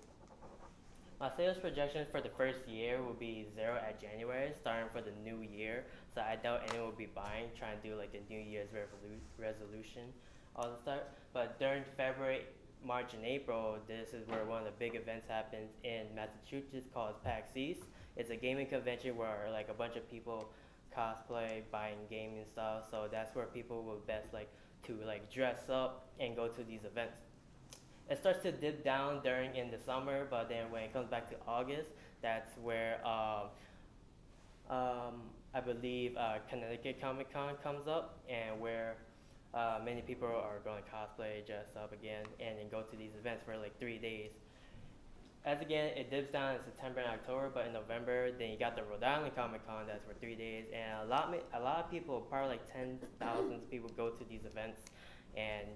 My sales projection for the first year will be 0 at January, starting for the new year. So I doubt anyone will be buying, trying to do like the New Year's resolution all the start. But during February, March, and April, this is where one of the big events happens in Massachusetts called PAX East. It's a gaming convention where like a bunch of people cosplay, buying gaming stuff. So that's where people will best to dress up and go to these events. It starts to dip down in the summer, but then when it comes back to August, that's where I believe Connecticut Comic Con comes up, and where many people are going to cosplay, dress up again, and then go to these events for 3 days. As again, it dips down in September and October, but in November, then you got the Rhode Island Comic Con, that's for 3 days, and a lot of people, probably 10,000 people go to these events, and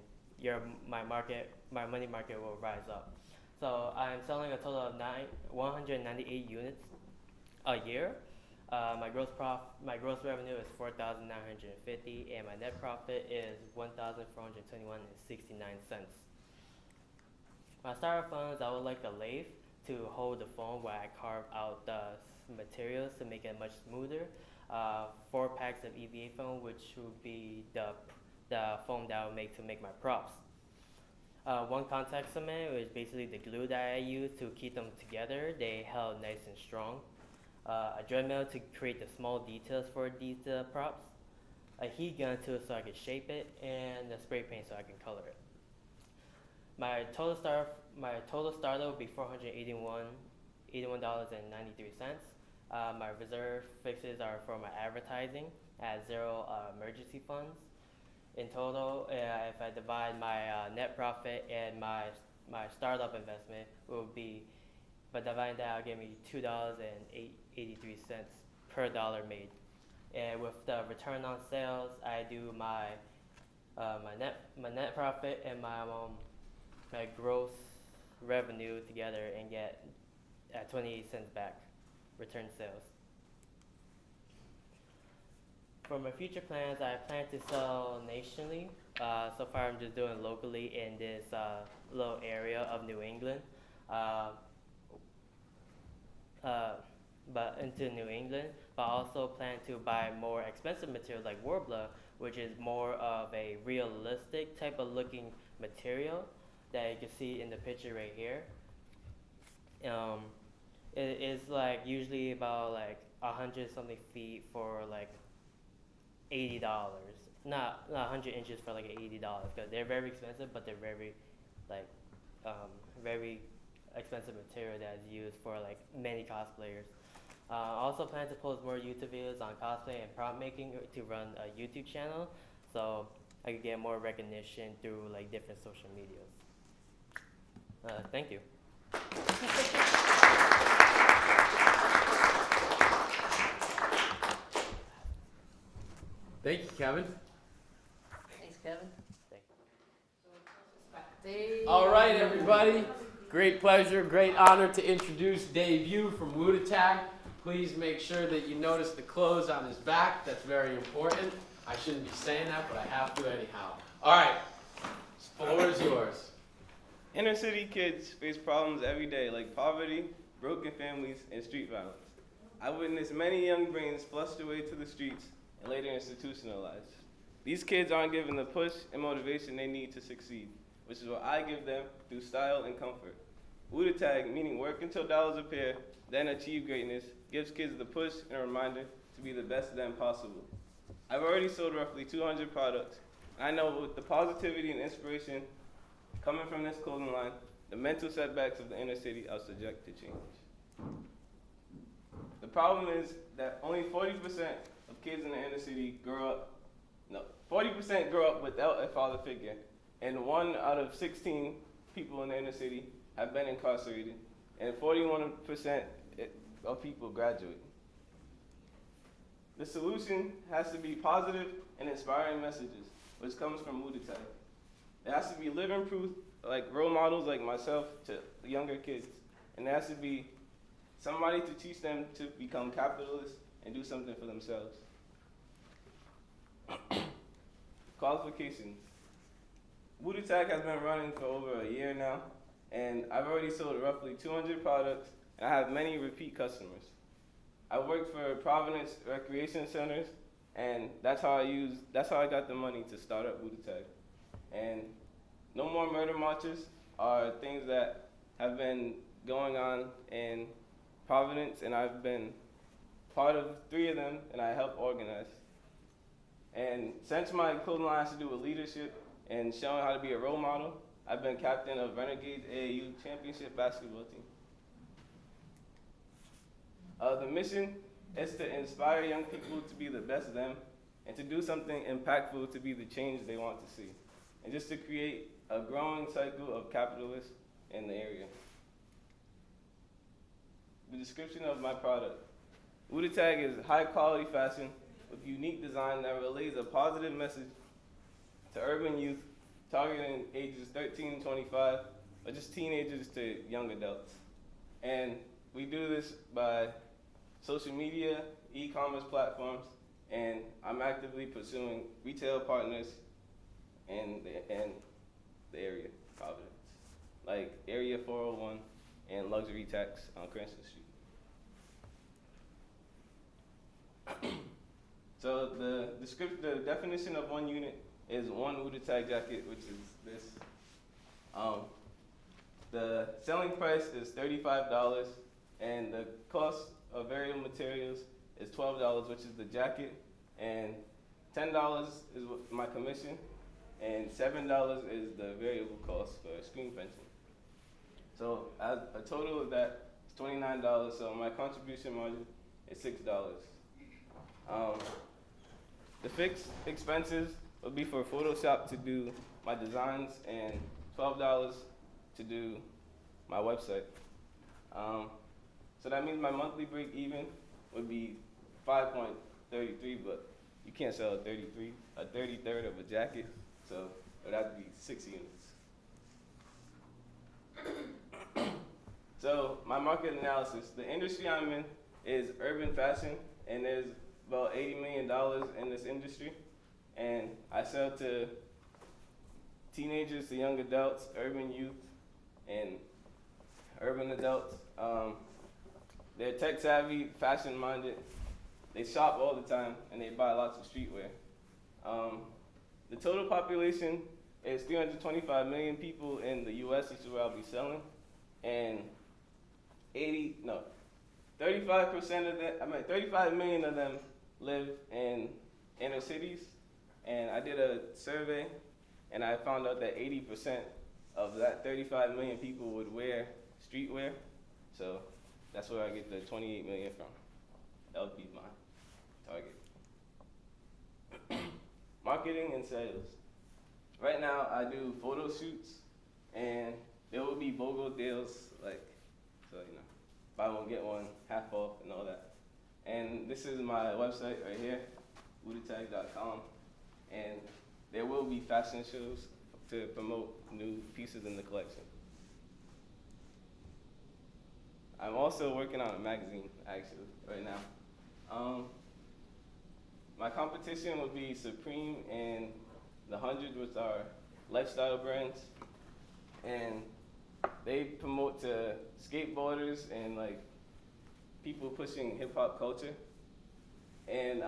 my money market will rise up. So I'm selling a total of 198 units a year. My gross revenue is $4,950, and my net profit is $1,421.69. My startup funds, I would like a lathe to hold the foam where I carve out the materials to make it much smoother. 4 packs of EVA foam, which would be the foam that I would make to make my props. 1 contact cement, which is basically the glue that I use to keep them together. They held nice and strong. A dread mill to create the small details for these props. A heat gun too, so I can shape it, and a spray paint so I can color it. My total starter will be $481.93. My reserve fixes are for my advertising at 0 emergency funds. In total, if I divide my net profit and my startup investment, by dividing that, it'll give me $2.83 per dollar made. And with the return on sales, I do my net profit and my gross revenue together and get at 28 cents back, return sales. For my future plans, I plan to sell nationally. So far, I'm just doing locally in this little area of New England. Uh, but into New England, but I also plan to buy more expensive materials like Warbler, which is more of a realistic type of looking material that you can see in the picture right here. It is like usually about like 100 something feet for like $80. Not 100 inches for like $80 because they're very expensive, but they're very like very expensive material that is used for like many cosplayers. I also plan to post more YouTube videos on cosplay and prop making to run a YouTube channel, so I could get more recognition through like different social medias. Thank you. Thank you, Kevin. Thanks, Kevin. Thank Dave. All right, everybody. Great pleasure, great honor to introduce Debut from Wood Attack. Please make sure that you notice the clothes on his back. That's very important. I shouldn't be saying that, but I have to anyhow. All right, the floor is yours. Inner city kids face problems every day like poverty, broken families, and street violence. I witnessed many young brains flushed away to the streets and later institutionalized. These kids aren't given the push and motivation they need to succeed, which is what I give them through style and comfort. Wuda Tag, meaning work until dollars appear, then achieve greatness, gives kids the push and a reminder to be the best them possible. I've already sold roughly 200 products. I know with the positivity and inspiration coming from this clothing line, the mental setbacks of the inner city are subject to change. The problem is that only 40% of kids in the inner city grow up without a father figure, and 1 out of 16 people in the inner city have been incarcerated, and 41% of people graduate. The solution has to be positive and inspiring messages, which comes from Wuda-Tai. It has to be living proof, like role models like myself to younger kids, and there has to be somebody to teach them to become capitalists and do something for themselves. Qualifications. Wuda-Tai has been running for over a year now, and I've already sold roughly 200 products, and I have many repeat customers. I worked for Providence Recreation Centers, and that's how I got the money to start up Wuda-Tai. And no more murder marches are things that have been going on in Providence, and I've been part of 3 of them, and I helped organize. And since my clothing line has to do with leadership and showing how to be a role model, I've been captain of Renegades AAU Championship basketball team. The mission is to inspire young people to be the best them and to do something impactful to be the change they want to see, and just to create a growing cycle of capitalists in the area. The description of my product. Wuda Tag is high quality fashion with unique design that relays a positive message to urban youth targeting ages 13 to 25, or just teenagers to young adults. And we do this by social media, e-commerce platforms, and I'm actively pursuing retail partners in the area, Providence, like Area 401 and Luxury Tax on Cranston Street. So the definition of one unit is one Wuda Tag jacket, which is this. The selling price is $35, and the cost of variable materials is $12, which is the jacket, and $10 is my commission, and $7 is the variable cost for screen printing. So as a total of that is $29, so my contribution margin is $6. The fixed expenses would be for Photoshop to do my designs and $12 to do my website. So that means my monthly break even would be 5.33, but you can't sell a 33rd of a jacket, so it would have to be 6 units. So my market analysis, the industry I'm in is urban fashion, and there's about $80 million in this industry. And I sell to teenagers, to young adults, urban youth, and urban adults. They're tech savvy, fashion minded. They shop all the time, and they buy lots of streetwear. The total population is 325 million people in the U.S., which is where I'll be selling, and 35 million of them live in inner cities. And I did a survey, and I found out that 80% of that 35 million people would wear streetwear. So that's where I get the 28 million from. That would be my target. Marketing and sales. Right now, I do photo shoots, and there will be BOGO deals, like, so buy one, get one, half off, and all that. And this is my website right here, wooditag.com, and there will be fashion shows to promote new pieces in the collection. I'm also working on a magazine, actually, right now. My competition would be Supreme and The 100, which are lifestyle brands, and they promote to skateboarders and like people pushing hip hop culture. And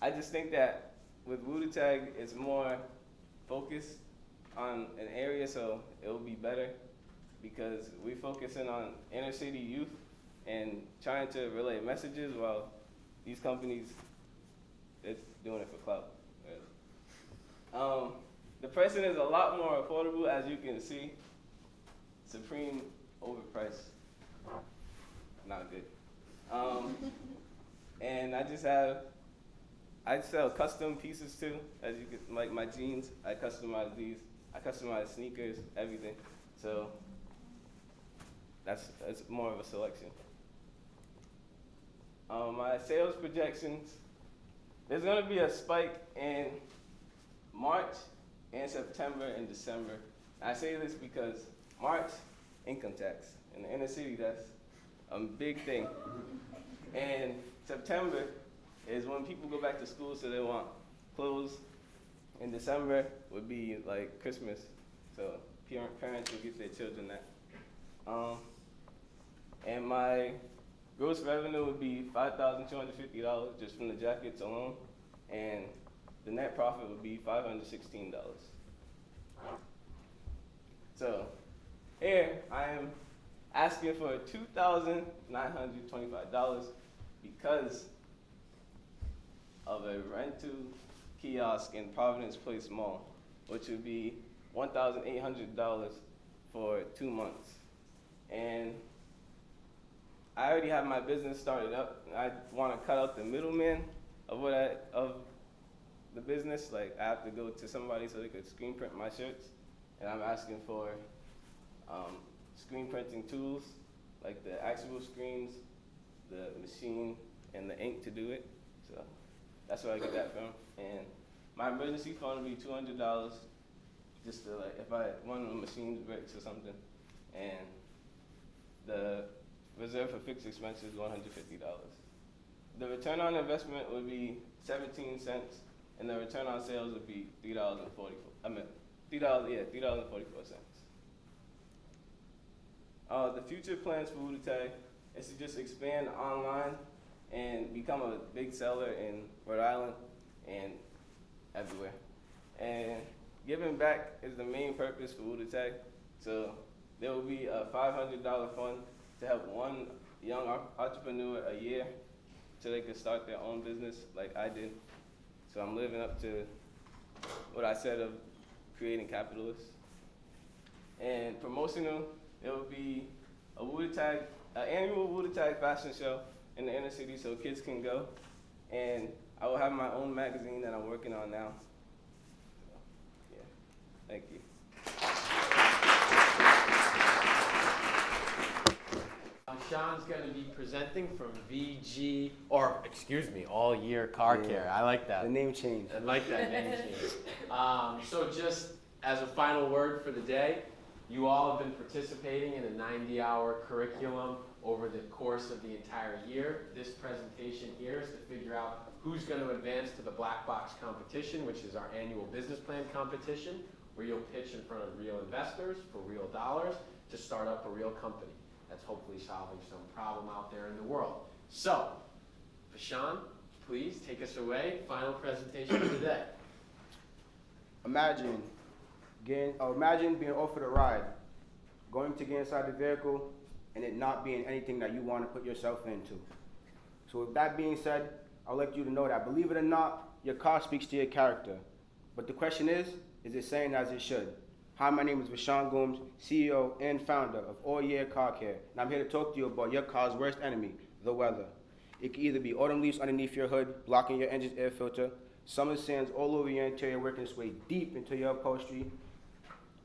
I just think that with Voodoo Tag, it's more focused on an area, so it will be better because we're focusing on inner city youth and trying to relay messages while these companies, they're doing it for clout. Really. The pricing is a lot more affordable, as you can see. Supreme overpriced, not good. And I sell custom pieces too, as you can, like my jeans, I customize these. I customize sneakers, everything. So that's more of a selection. My sales projections, there's gonna be a spike in March and September and December. I say this because March, income tax. In the inner city, that's a big thing. And September is when people go back to school, so they want clothes. And December would be like Christmas, so parents will get their children that. And my gross revenue would be $5,250 just from the jackets alone, and the net profit would be $516. So here I am asking for $2,925 because of a rental kiosk in Providence Place Mall, which would be $1,800 for 2 months. And I already have my business started up. I want to cut out the middleman of the business. Like I have to go to somebody so they could screen print my shirts, and I'm asking for screen printing tools, like the actual screens, the machine, and the ink to do it. So that's where I get that from. And my emergency fund would be $200, just to like if one of the machines breaks or something, and the reserve for fixed expenses is $150. The return on investment would be 17 cents, and the return on sales would be $3.44. The future plans for Voodoo Tag is to just expand online and become a big seller in Rhode Island and everywhere. And giving back is the main purpose for Voodoo Tag. So there will be a $500 fund to help one young entrepreneur a year so they could start their own business like I did. So I'm living up to what I said of creating capitalists. And promotional, it will be an annual Voodoo Tag fashion show in the inner city so kids can go. And I will have my own magazine that I'm working on now. Yeah, thank you. Sean's going to be presenting from All Year Car Care. I like that. The name change. I like that name change. So just as a final word for the day, You all have been participating in a 90-hour curriculum over the course of the entire year. This presentation here is to figure out who's going to advance to the black box competition, which is our annual business plan competition, where you'll pitch in front of real investors for real dollars to start up a real company that's hopefully solving some problem out there in the world. So, Vashan, please take us away. Final presentation of the day. Imagine being offered a ride, going to get inside the vehicle, and it not being anything that you want to put yourself into. So with that being said, I'd like you to know that, believe it or not, your car speaks to your character. But the question is it saying as it should? Hi, my name is Vashan Gooms, CEO and founder of All Year Car Care, and I'm here to talk to you about your car's worst enemy, the weather. It can either be autumn leaves underneath your hood, blocking your engine's air filter, summer sands all over your interior working its way deep into your upholstery,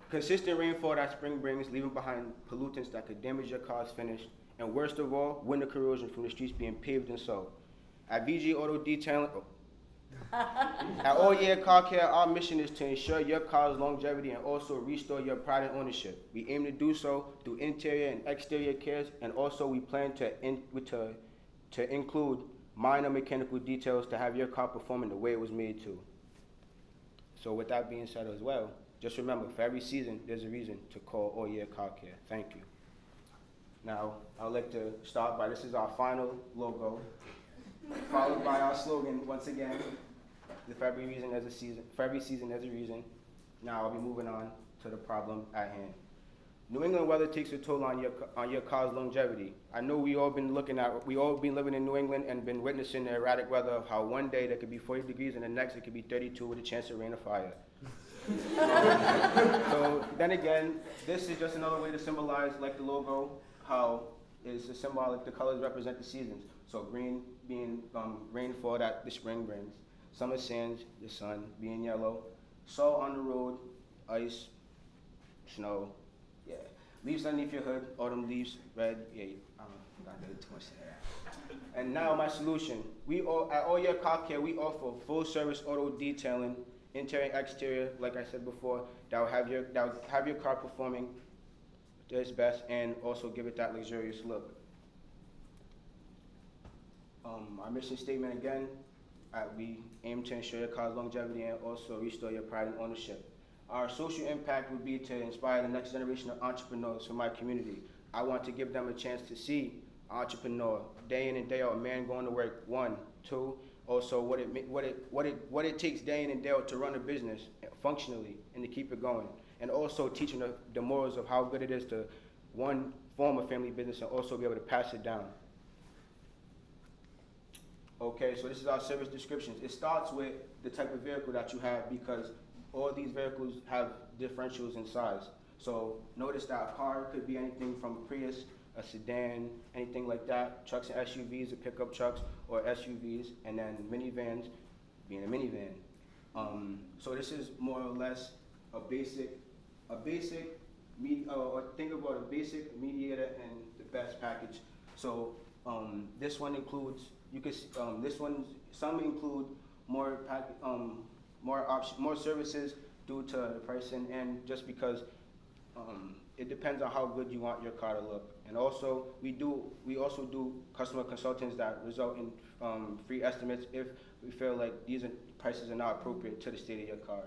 consistent rainfall that spring brings, leaving behind pollutants that could damage your car's finish, and worst of all, winter corrosion from the streets being paved and so. At VG Auto Detailing, at All Year Car Care, our mission is to ensure your car's longevity and also restore your pride and ownership. We aim to do so through interior and exterior cares, and also we plan to include minor mechanical details to have your car performing the way it was made to. So with that being said as well, just remember, for every season, there's a reason to call All Year Car Care. Thank you. Now, I'd like to start by, this is our final logo, followed by our slogan, once again, for every season, there's a reason. Now, I'll be moving on to the problem at hand. New England weather takes a toll on your car's longevity. I know we all been living in New England and been witnessing the erratic weather of how one day there could be 40 degrees and the next it could be 32 with a chance of rain or fire. So then again, this is just another way to symbolize, like the logo, how it's a symbolic, the colors represent the seasons. So green being rainfall that the spring brings, summer sands, the sun being yellow, salt on the road, ice, snow, yeah. Leaves underneath your hood, autumn leaves, red, yeah, not really too much there. And now my solution. At All Year Car Care, we offer full service auto detailing, interior and exterior, like I said before, that will have your car performing to its best and also give it that luxurious look. Our mission statement again, we aim to ensure your car's longevity and also restore your pride and ownership. Our social impact would be to inspire the next generation of entrepreneurs from my community. I want to give them a chance to see entrepreneur day in and day out, a man going to work, 1, 2, also what it takes day in and day out to run a business functionally and to keep it going, and also teaching the morals of how good it is to, 1, form a family business and also be able to pass it down. Okay, so this is our service descriptions. It starts with the type of vehicle that you have because all these vehicles have differentials in size. So notice that a car could be anything from a Prius, a sedan, anything like that. Trucks and SUVs, or pickup trucks or SUVs, and then minivans being a minivan. So this is more or less a basic, or think about a basic, mediator, and the best package. So this one includes, some include more services due to the pricing and just because it depends on how good you want your car to look. And also, we also do customer consultants that result in free estimates if we feel like these prices are not appropriate to the state of your car.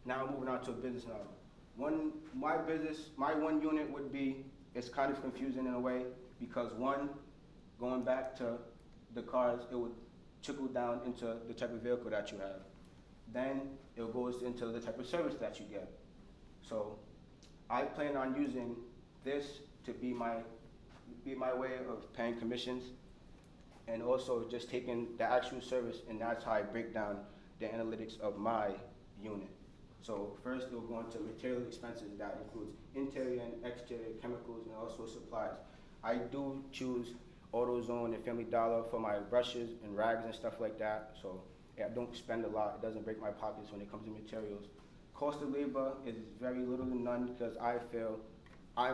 Now moving on to a business model. My one unit would be, it's kind of confusing in a way because going back to the cars, it would trickle down into the type of vehicle that you have. Then it goes into the type of service that you get. So I plan on using this to be my way of paying commissions and also just taking the actual service, and that's how I break down the analytics of my unit. So first it'll go into material expenses that includes interior and exterior chemicals and also supplies. I do choose AutoZone and Family Dollar for my brushes and rags and stuff like that. So yeah, I don't spend a lot. It doesn't break my pockets when it comes to materials. Cost of labor is very little to none because I feel I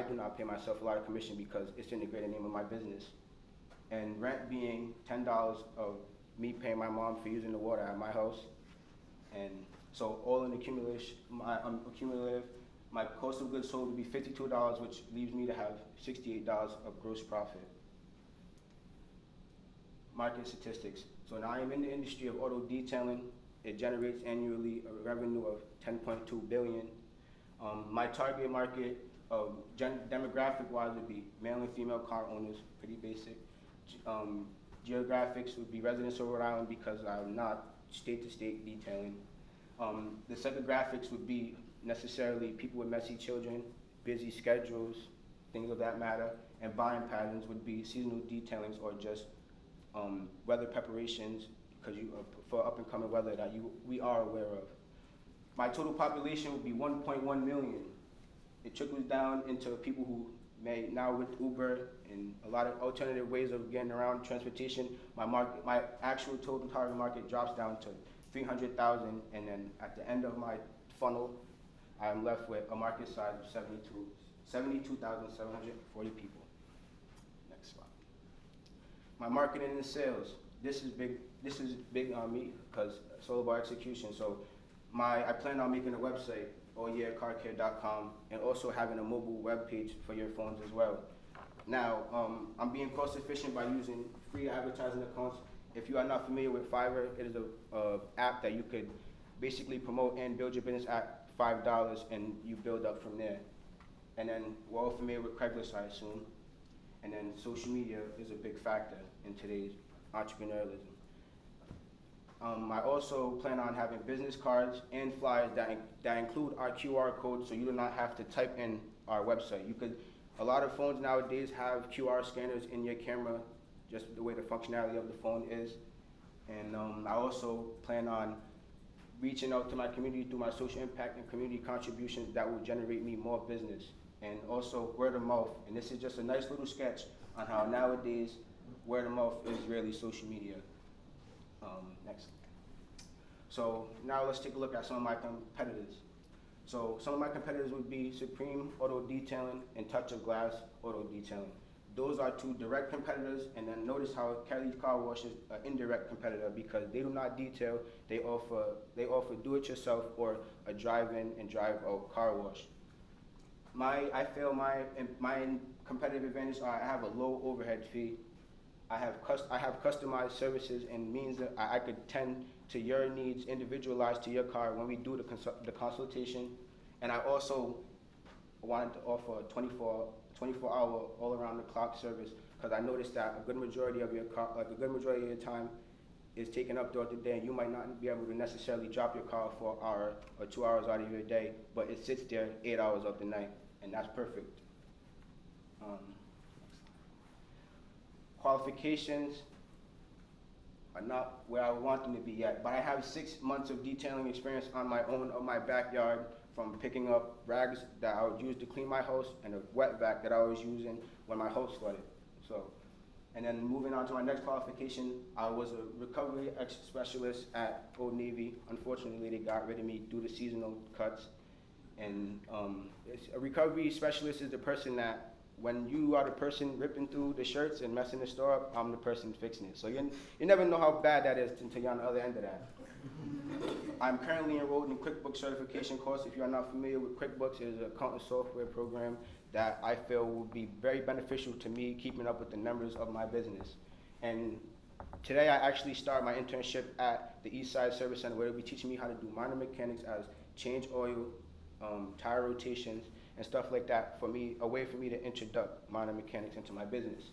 do not pay myself a lot of commission because it's in the greater name of my business. And rent being $10 of me paying my mom for using the water at my house. And So all in accumulation, cumulative, my cost of goods sold would be $52, which leaves me to have $68 of gross profit. Market statistics. So now I'm in the industry of auto detailing. It generates annually a revenue of $10.2 billion. My target market, demographic-wise, would be male and female car owners, pretty basic. Geographics would be residents of Rhode Island because I'm not state-to-state detailing. The psychographics would be necessarily people with messy children, busy schedules, things of that matter. And buying patterns would be seasonal detailings or just weather preparations because for up-and-coming weather that we are aware of. My total population would be 1.1 million. It trickles down into people who may now with Uber and a lot of alternative ways of getting around transportation. My actual total target market drops down to 300,000, and then at the end of my funnel, I'm left with a market size of 72,740 people. Next slide. My marketing and sales. This is big on me because it's all about execution. So I plan on making a website, allyearcarcare.com, and also having a mobile web page for your phones as well. Now, I'm being cost efficient by using free advertising accounts. If you are not familiar with Fiverr, it is a app that you could basically promote and build your business at $5, and you build up from there. And then we're all familiar with Craigslist, I assume. And then social media is a big factor in today's entrepreneurialism. I also plan on having business cards and flyers that include our QR code, so you do not have to type in our website. A lot of phones nowadays have QR scanners in your camera, just the way the functionality of the phone is. And I also plan on reaching out to my community through my social impact and community contributions that will generate me more business. And also word of mouth. And this is just a nice little sketch on how nowadays word of mouth is really social media. Next. So now let's take a look at some of my competitors. So some of my competitors would be Supreme Auto Detailing and Touch of Glass Auto Detailing. Those are two direct competitors, and then notice how Kelly's Car Wash is an indirect competitor because they do not detail, they offer do-it-yourself or a drive-in and drive-out car wash. I feel my competitive advantage are I have a low overhead fee. I have customized services and means that I could tend to your needs, individualized to your car when we do the consultation. And I also wanted to offer a 24-hour all-around-the-clock service because I noticed that a good majority of your time is taken up throughout the day, and you might not be able to necessarily drop your car for an hour or 2 hours out of your day, but it sits there 8 hours of the night, and that's perfect. Qualifications are not where I want them to be yet, but I have 6 months of detailing experience on my own of my backyard, from picking up rags that I would use to clean my house and a wet vac that I was using when my house flooded. And then moving on to my next qualification, I was a recovery specialist at Old Navy. Unfortunately, they got rid of me due to seasonal cuts. And a recovery specialist is the person that, when you are the person ripping through the shirts and messing the store up, I'm the person fixing it. So you never know how bad that is until you're on the other end of that. I'm currently enrolled in QuickBooks certification course. If you are not familiar with QuickBooks, it is an accounting software program that I feel will be very beneficial to me keeping up with the numbers of my business. And today I actually start my internship at the East Side Service Center, where they'll be teaching me how to do minor mechanics as change oil, tire rotations, and stuff like that a way for me to introduce minor mechanics into my business.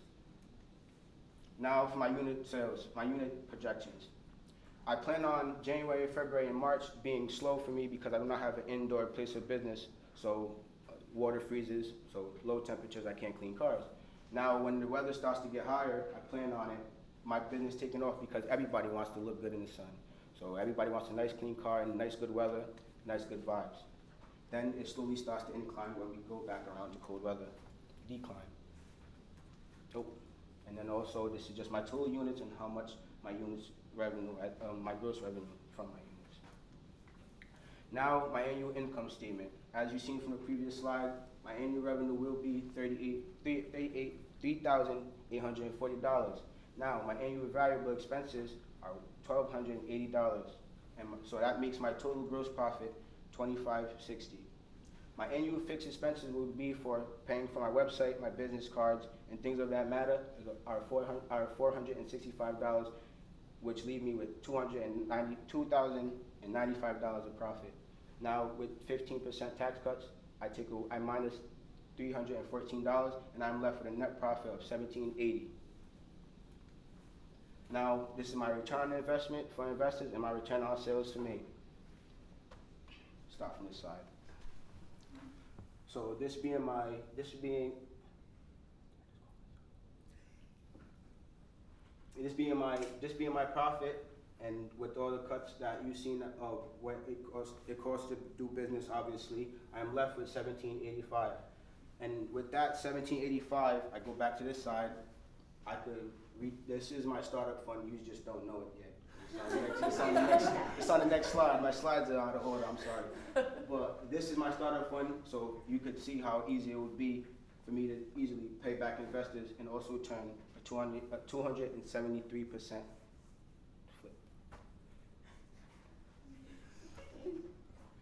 Now for my unit sales, my unit projections. I plan on January, February, and March being slow for me because I do not have an indoor place of business, so water freezes, so low temperatures, I can't clean cars. Now when the weather starts to get higher, I plan on my business taking off because everybody wants to look good in the sun. So everybody wants a nice clean car and nice good weather, nice good vibes. Then it slowly starts to incline when we go back around to cold weather, decline. Oh, and then also this is just my total units and how much my units revenue, my gross revenue from my units. Now my annual income statement. As you've seen from the previous slide, my annual revenue will be $3,840. Now my annual variable expenses are $1,280, so that makes my total gross profit $25.60. My annual fixed expenses would be for paying for my website, my business cards, and things of that matter are $465, which leave me with $2,095 of profit. Now with 15% tax cuts, I minus $314, and I'm left with a net profit of $1,780. Now this is my return on investment for investors and my return on sales for me. Start from this side. So this being my profit, and with all the cuts that you've seen of what it costs to do business, obviously, I'm left with $1,785. And with that $1,785, I go back to this side. This is my startup fund. You just don't know it yet. It's on the next slide. My slides are out of order. I'm sorry. But this is my startup fund, so you could see how easy it would be for me to easily pay back investors and also turn a 273% flip.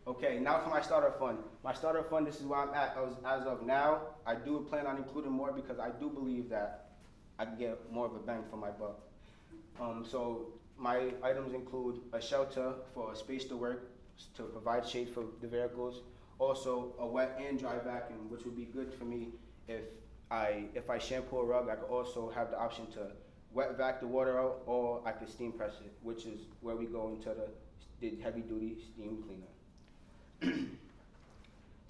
Okay, now for my startup fund. My startup fund, this is where I'm at as of now. I do plan on including more because I do believe that I can get more of a bang for my buck. So my items include a shelter for a space to work, to provide shade for the vehicles. Also a wet and dry vacuum, which would be good for me if I shampoo a rug. I could also have the option to wet vac the water out, or I could steam press it, which is where we go into the heavy duty steam cleaner.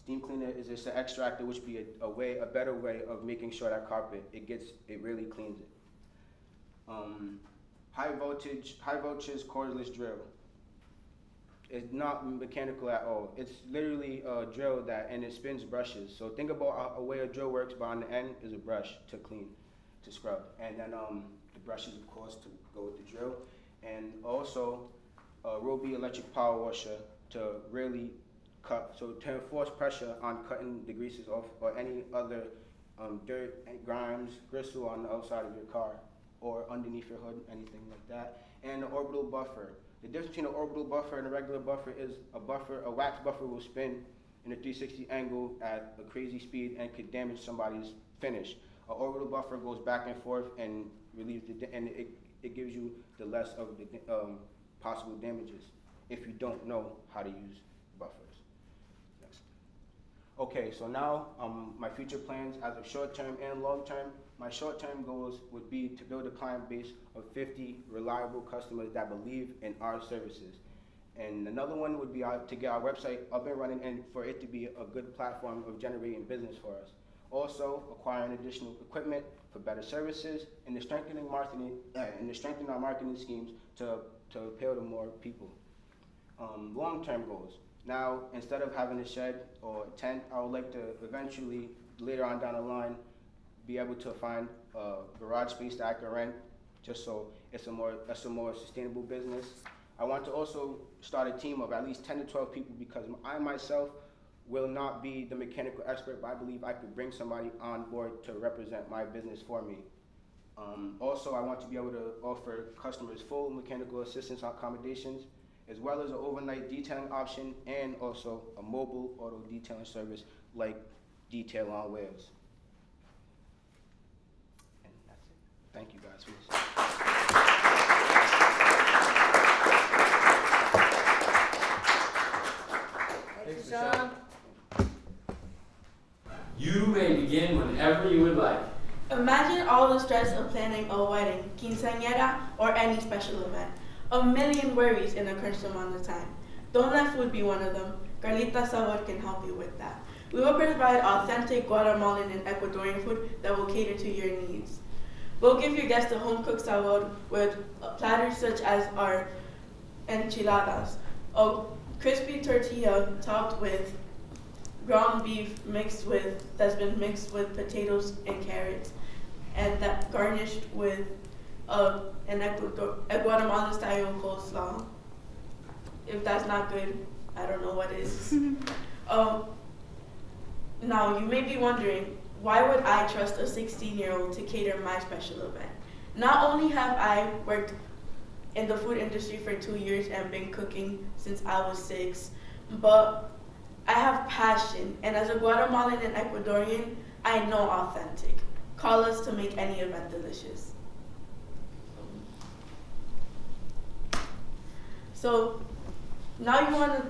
Steam cleaner is just an extractor, which be a better way of making sure that carpet it really cleans it. High voltage cordless drill. It's not mechanical at all. It's literally a drill and it spins brushes. So think about a way a drill works, but on the end is a brush to clean, to scrub, and then the brushes, of course, to go with the drill, and also a Roby electric power washer to really cut, so to enforce pressure on cutting the greases off or any other dirt, grimes, gristle on the outside of your car or underneath your hood, anything like that. And the orbital buffer. The difference between an orbital buffer and a regular buffer is a wax buffer will spin in a 360 angle at a crazy speed and could damage somebody's finish. An orbital buffer goes back and forth and relieves it gives you the less of the possible damages if you don't know how to use buffers. Next. Okay, so now my future plans as of short term and long term. My short term goals would be to build a client base of 50 reliable customers that believe in our services. And another one would be to get our website up and running and for it to be a good platform of generating business for us. Also, acquiring additional equipment for better services and the strengthening our marketing schemes to appeal to more people. Long-term goals. Now, instead of having a shed or a tent, I would like to eventually, later on down the line, be able to find a garage space that I can rent, just so it's a more sustainable business. I want to also start a team of at least 10 to 12 people because I myself will not be the mechanical expert, but I believe I could bring somebody on board to represent my business for me. Also, I want to be able to offer customers full mechanical assistance accommodations, as well as an overnight detailing option and also a mobile auto detailing service like Detail on Wheels. And that's it. Thank you guys for listening. Thanks, Sean. You may begin whenever you would like. Imagine all the stress of planning a wedding, quinceañera, or any special event. A million worries in a crunch amount of time. Don't let food be one of them. Carlita Sabor can help you with that. We will provide authentic Guatemalan and Ecuadorian food that will cater to your needs. We'll give your guests a home-cooked sabor with platters such as our enchiladas, a crispy tortilla topped with ground beef that's been mixed with potatoes and carrots, and that garnished with a Guatemalan style coleslaw. If that's not good, I don't know what is. Now, you may be wondering, why would I trust a 16-year-old to cater my special event? Not only have I worked in the food industry for 2 years and been cooking since I was 6. But I have passion, and as a Guatemalan and Ecuadorian, I know authentic. Call us to make any event delicious. So now you want to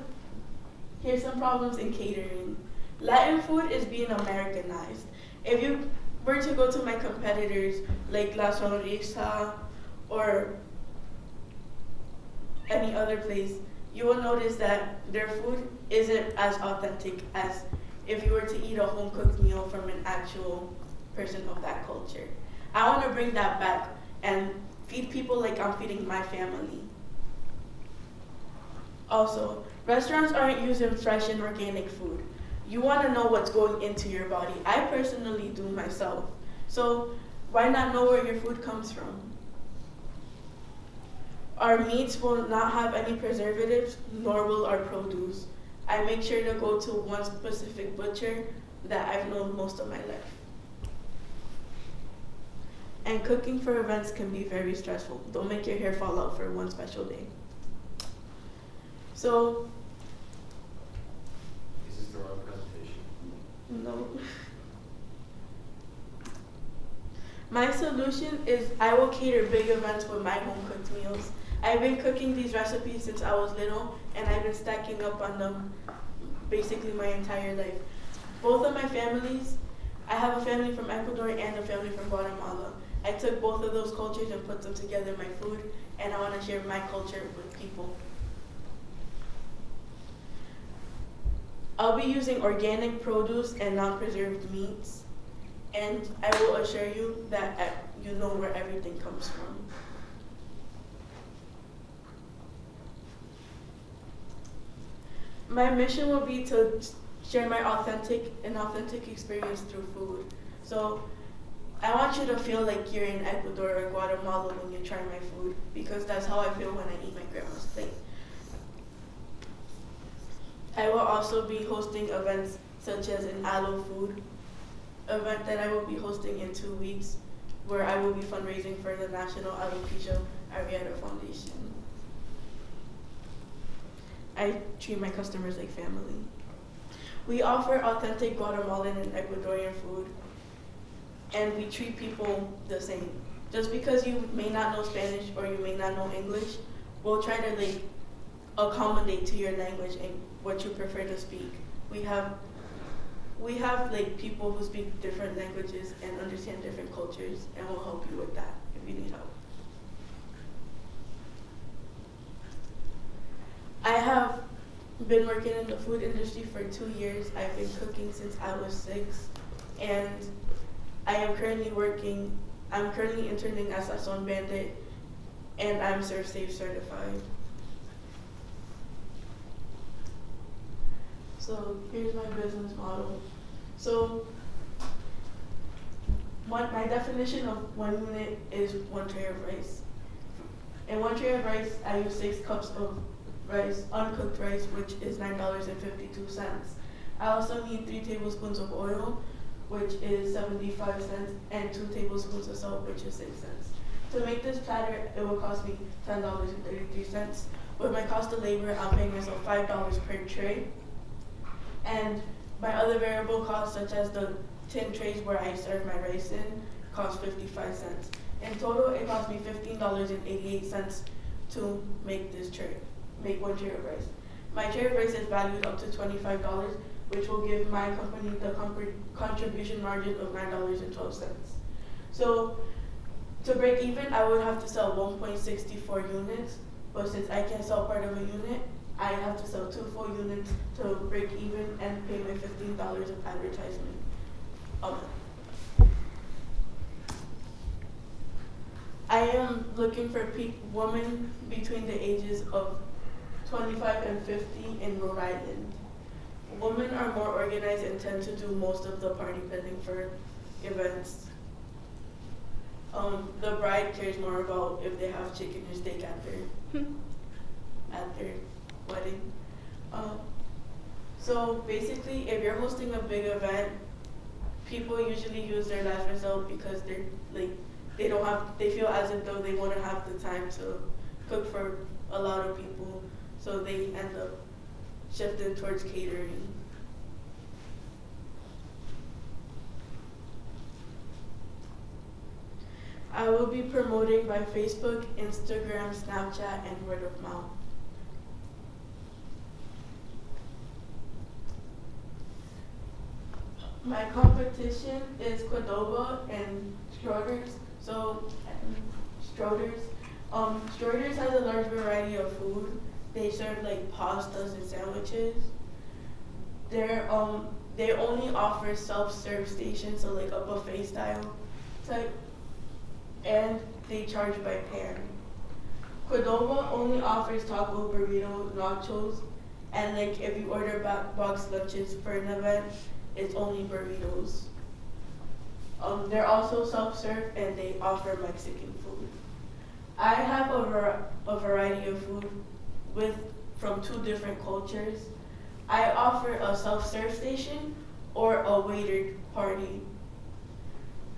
hear some problems in catering. Latin food is being Americanized. If you were to go to my competitors like La Sonrisa or any other place, you will notice that their food isn't as authentic as if you were to eat a home cooked meal from an actual person of that culture. I want to bring that back and feed people like I'm feeding my family. Also, restaurants aren't using fresh and organic food. You want to know what's going into your body. I personally do myself. So why not know where your food comes from? Our meats will not have any preservatives, nor will our produce. I make sure to go to one specific butcher that I've known most of my life. And cooking for events can be very stressful. Don't make your hair fall out for one special day. So, Is this the wrong presentation? no. My solution is I will cater big events with my home cooked meals. I've been cooking these recipes since I was little, and I've been stacking up on them basically my entire life. Both of my families, I have a family from Ecuador and a family from Guatemala. I took both of those cultures and put them together in my food, and I want to share my culture with people. I'll be using organic produce and non-preserved meats, and I will assure you that you know where everything comes from. My mission will be to share my authentic experience through food. So I want you to feel like you're in Ecuador or Guatemala when you try my food, because that's how I feel when I eat my grandma's plate. I will also be hosting events such as an Aloe Food event that I will be hosting in 2 weeks, where I will be fundraising for the National Alopecia Areata Foundation. I treat my customers like family. We offer authentic Guatemalan and Ecuadorian food, and we treat people the same. Just because you may not know Spanish or you may not know English, we'll try to accommodate to your language and what you prefer to speak. We have people who speak different languages and understand different cultures, and we'll help you with that if you need help. I have been working in the food industry for 2 years. I've been cooking since I was 6, and I'm currently interning as a Sazon Bandit, and I'm Serve Safe certified. So here's my business model. So my definition of 1 unit is 1 tray of rice. In 1 tray of rice, I use 6 cups of rice, uncooked rice, which is $9.52. I also need 3 tablespoons of oil, which is 75 cents, and 2 tablespoons of salt, which is 6 cents. To make this platter, it will cost me $10.33. With my cost of labor, I'm paying myself $5 per tray. And my other variable costs, such as the tin trays where I serve my rice in, cost 55 cents. In total, it cost me $15.88 to make this tray, make 1 tray of rice. My tray of rice is valued up to $25, which will give my company the contribution margin of $9.12. So to break even, I would have to sell 1.64 units, but since I can't sell part of a unit, I have to sell 2 full units to break even and pay my $15 of advertisement a month. I am looking for women between the ages of 25 and 50 in Rhode Island. Women are more organized and tend to do most of the party planning for events. The bride cares more about if they have chicken or steak at their wedding. So basically, if you're hosting a big event, people usually use their last result because they feel as if though they want to have the time to cook for a lot of people, so they end up shifting towards catering. I will be promoting by Facebook, Instagram, Snapchat, and word of mouth. My competition is Qdoba and Stroder's. So, Stroder's. Stroder's has a large variety of food. They serve like pastas and sandwiches. They only offer self-serve stations, so like a buffet style type, and they charge by pair. Qdoba only offers taco, burrito, nachos, and like if you order box lunches for an event, it's only burritos. They're also self-serve and they offer Mexican food. I have a variety of food from 2 different cultures. I offer a self-serve station or a waitered party.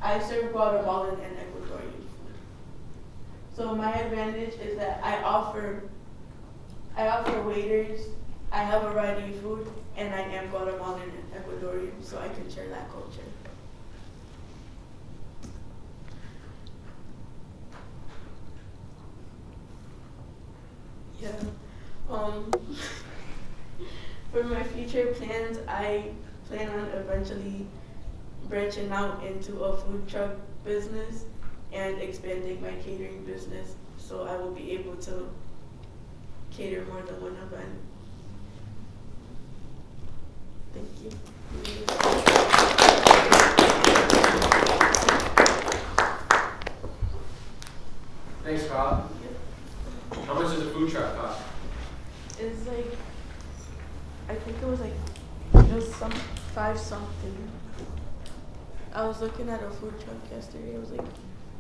I serve Guatemalan and Ecuadorian food. So my advantage is that I offer waiters, I have a variety of food, and I am Guatemalan and Ecuadorian, so I can share that culture. Yeah. For my future plans, I plan on eventually branching out into a food truck business and expanding my catering business, so I will be able to cater more than one event. Thank you. Thanks, Carla. How much does a food truck cost? It's like, I think it was like just some 5 something. I was looking at a food truck yesterday. It was like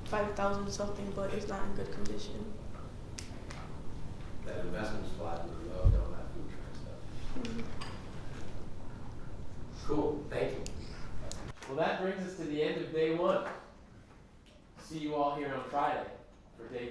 5,000 something, but it's not in good condition. That investment slide, we love all that food truck stuff. Cool, thank you. Well, that brings us to the end of day 1. See you all here on Friday for day